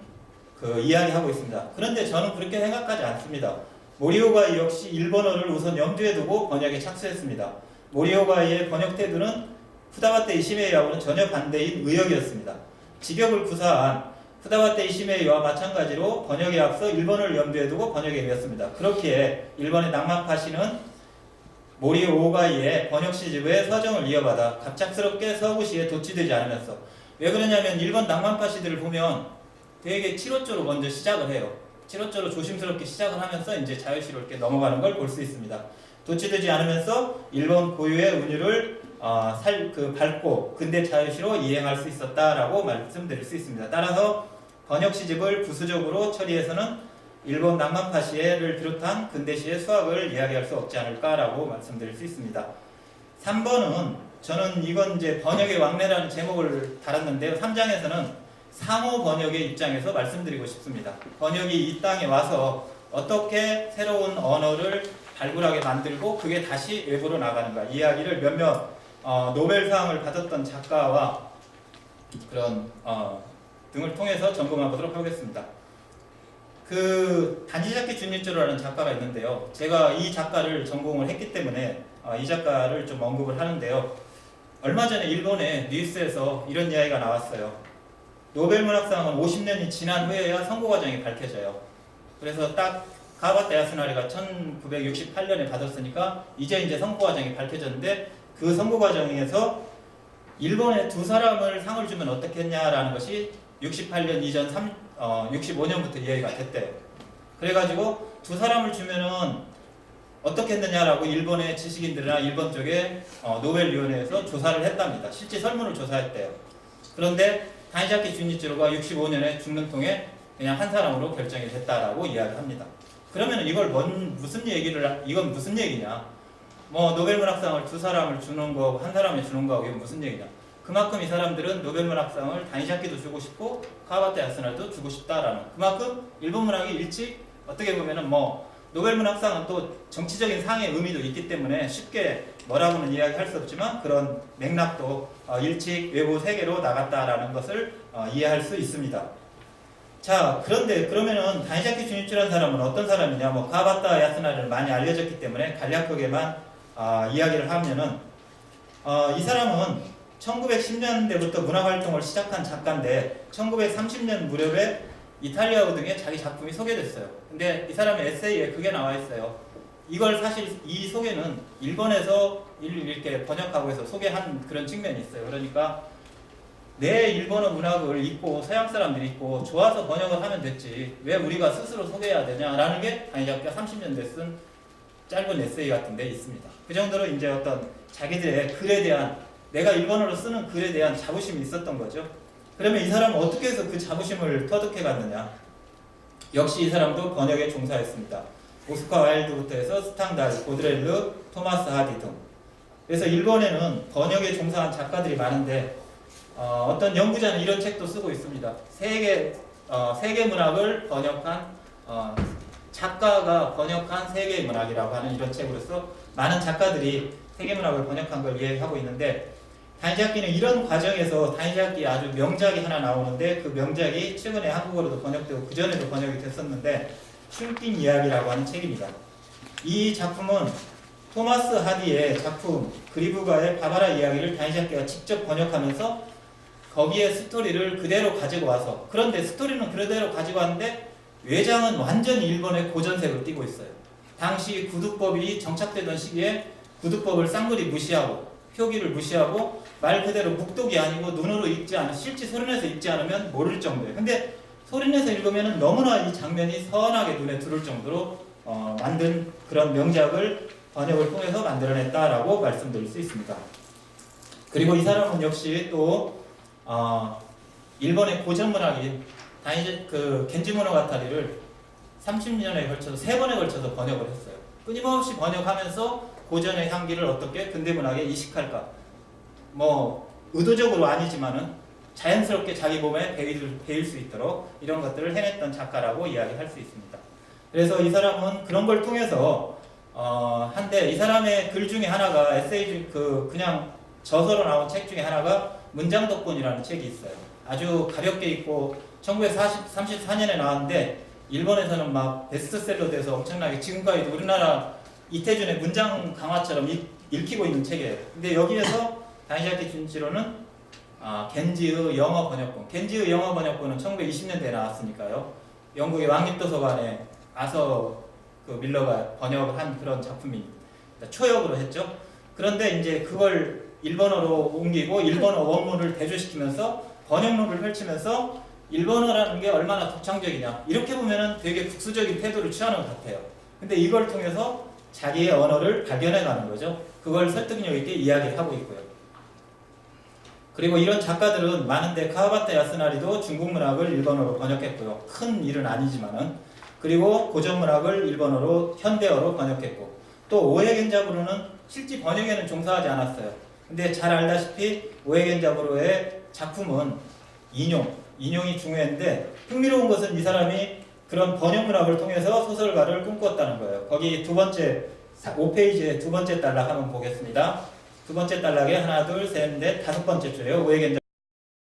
이야기하고 있습니다. 그런데 저는 그렇게 생각하지 않습니다. 모리오가이 역시 일본어를 우선 염두에 두고 번역에 착수했습니다. 모리오가이의 번역 태도는 푸다바테 이시메이하고는 전혀 반대인 의역이었습니다. 직역을 구사한 푸다바테 이시메이와 마찬가지로 번역에 앞서 일본어를 염두에 두고 번역에 임했습니다. 그렇기에 일본의 낭만파시는 모리오가이의 번역 시집의 서정을 이어받아 갑작스럽게 서구시에 도취되지 않으면서 왜 그러냐면 일본 낭만파시들을 보면 되게 7호조로 먼저 시작을 해요. 7호조로 조심스럽게 시작을 하면서 이제 자유시로 이렇게 넘어가는 걸 볼 수 있습니다. 도취되지 않으면서 일본 고유의 운율을 밟고 근대 자유시로 이행할 수 있었다라고 말씀드릴 수 있습니다. 따라서 번역 시집을 부수적으로 처리해서는 일본 낭만파시를 비롯한 근대시의 수학을 이야기할 수 없지 않을까라고 말씀드릴 수 있습니다. 3번은 저는 이건 이제 번역의 왕래라는 제목을 달았는데요. 3장에서는 상호 번역의 입장에서 말씀드리고 싶습니다. 번역이 이 땅에 와서 어떻게 새로운 언어를 발굴하게 만들고 그게 다시 외부로 나가는가 이야기를 몇몇 노벨상을 받았던 작가와 그런 등을 통해서 점검해 보도록 하겠습니다. 단지자키 준이치로라는 작가가 있는데요. 제가 이 작가를 전공을 했기 때문에 이 작가를 좀 언급을 하는데요. 얼마 전에 일본의 뉴스에서 이런 이야기가 나왔어요. 노벨문학상은 50년이 지난 후에야 선고과정이 밝혀져요. 그래서 딱 가바타 야스나리가 1968년에 받았으니까 이제 선고과정이 밝혀졌는데 그 선고과정에서 일본에 두 사람을 상을 주면 어떻겠냐라는 것이 68년 이전 65년부터 이야기가 됐대요. 그래가지고 두 사람을 주면은 어떻게 했느냐라고 일본의 지식인들이나 일본 쪽에 노벨위원회에서 조사를 했답니다. 실제 설문을 조사했대요. 그런데 다니자키 준이치로가 65년에 죽는 통에 그냥 한 사람으로 결정이 됐다라고 이야기합니다. 그러면 이건 무슨 얘기냐? 노벨문학상을 두 사람을 주는 거, 한 사람에 주는 거하고 이건 무슨 얘기냐? 그만큼 이 사람들은 노벨문학상을 다니자키도 주고 싶고 카와바타 야스나도 주고 싶다라는 그만큼 일본 문학이 일찍 어떻게 보면은 노벨문학상은 또 정치적인 상의 의미도 있기 때문에 쉽게 뭐라고는 이야기할 수 없지만 그런 맥락도 일찍 외부 세계로 나갔다라는 것을 이해할 수 있습니다. 자, 그런데 그러면은 다니자키 준이치라는 사람은 어떤 사람이냐? 카와바타 야스나를 많이 알려졌기 때문에 간략하게만 이야기를 하면은 이 사람은 1910년대부터 문화활동을 시작한 작가인데 1930년 무렵에 이탈리아어 등에 자기 작품이 소개됐어요. 근데 이 사람의 에세이에 그게 나와 있어요. 이걸 사실 이 소개는 일본에서 이렇게 번역하고 해서 소개한 그런 측면이 있어요. 그러니까 내 일본어 문학을 읽고 서양 사람들이 읽고 좋아서 번역을 하면 됐지 왜 우리가 스스로 소개해야 되냐라는 게 다니자키가 30년대 쓴 짧은 에세이 같은 데 있습니다. 그 정도로 이제 어떤 자기들의 글에 대한 내가 일본어로 쓰는 글에 대한 자부심이 있었던 거죠. 그러면 이 사람은 어떻게 해서 그 자부심을 터득해 갔느냐? 역시 이 사람도 번역에 종사했습니다. 오스카 와일드부터 해서 스탕달, 보드렐르, 토마스 하디 등. 그래서 일본에는 번역에 종사한 작가들이 많은데 어떤 연구자는 이런 책도 쓰고 있습니다. 세계 문학을 번역한 작가가 번역한 세계의 문학이라고 하는 이런 책으로서 많은 작가들이 세계 문학을 번역한 걸 이야기하고 있는데 다니자키는 이런 과정에서 다니자키 아주 명작이 하나 나오는데 그 명작이 최근에 한국어로도 번역되고 그전에도 번역이 됐었는데 슐킨 이야기라고 하는 책입니다. 이 작품은 토마스 하디의 작품 그리브가의 바바라 이야기를 다니자키가 직접 번역하면서 거기에 스토리를 그대로 가지고 와서 그런데 스토리는 그대로 가지고 왔는데 외장은 완전히 일본의 고전색을 띠고 있어요. 당시 구두법이 정착되던 시기에 구두법을 쌍그리 무시하고 표기를 무시하고 말 그대로 묵독이 아니고 눈으로 읽지 않아 실제 소리내서 읽지 않으면 모를 정도예요. 근데 소리내서 읽으면 너무나 이 장면이 선하게 눈에 들어올 정도로 만든 그런 명작을 번역을 통해서 만들어냈다라고 말씀드릴 수 있습니다. 그리고 이 사람은 역시 또 일본의 고전 문학인 그 겐지 모노가타리를 30년에 걸쳐서 3번에 걸쳐서 번역을 했어요. 끊임없이 번역하면서 고전의 향기를 어떻게 근대 문학에 이식할까? 뭐 의도적으로 아니지만은 자연스럽게 자기 몸에 배일 수 있도록 이런 것들을 해냈던 작가라고 이야기할 수 있습니다. 그래서 이 사람은 그런 걸 통해서 한데 이 사람의 글 중에 하나가 에세이 그냥 저서로 나온 책 중에 하나가 문장독본이라는 책이 있어요. 아주 가볍게 읽고 1934년에 나왔는데 일본에서는 막 베스트셀러 돼서 엄청나게 지금까지도 우리나라 이태준의 문장 강화처럼 읽히고 있는 책이에요. 근데 여기에서 다니샤키 준치로는 겐지의 영어 번역본. 겐지의 영어 번역본은 1920년대에 나왔으니까요. 영국의 왕립도서관에 아서 그 밀러가 번역을 한 그런 작품입니다. 초역으로 했죠. 그런데 이제 그걸 일본어로 옮기고 일본어 원문을 대조시키면서 번역론을 펼치면서 일본어라는 게 얼마나 독창적이냐. 이렇게 보면은 되게 국수적인 태도를 취하는 것 같아요. 근데 이걸 통해서 자기의 언어를 발견해가는 거죠. 그걸 설득력 있게 이야기하고 있고요. 그리고 이런 작가들은 많은데 카와바타 야스나리도 중국 문학을 일본어로 번역했고요. 큰 일은 아니지만은. 그리고 고전 문학을 일본어로 현대어로 번역했고 또 오에겐자부로는 실제 번역에는 종사하지 않았어요. 근데 잘 알다시피 오에겐자부로의 작품은 인용이 중요한데 흥미로운 것은 이 사람이 그런 번역 문학을 통해서 소설가를 꿈꿨다는 거예요. 거기 5페이지에 두 번째 단락 한번 보겠습니다. 두 번째 단락에 하나, 둘, 셋, 넷, 5번째 줄이에요. 오에겐자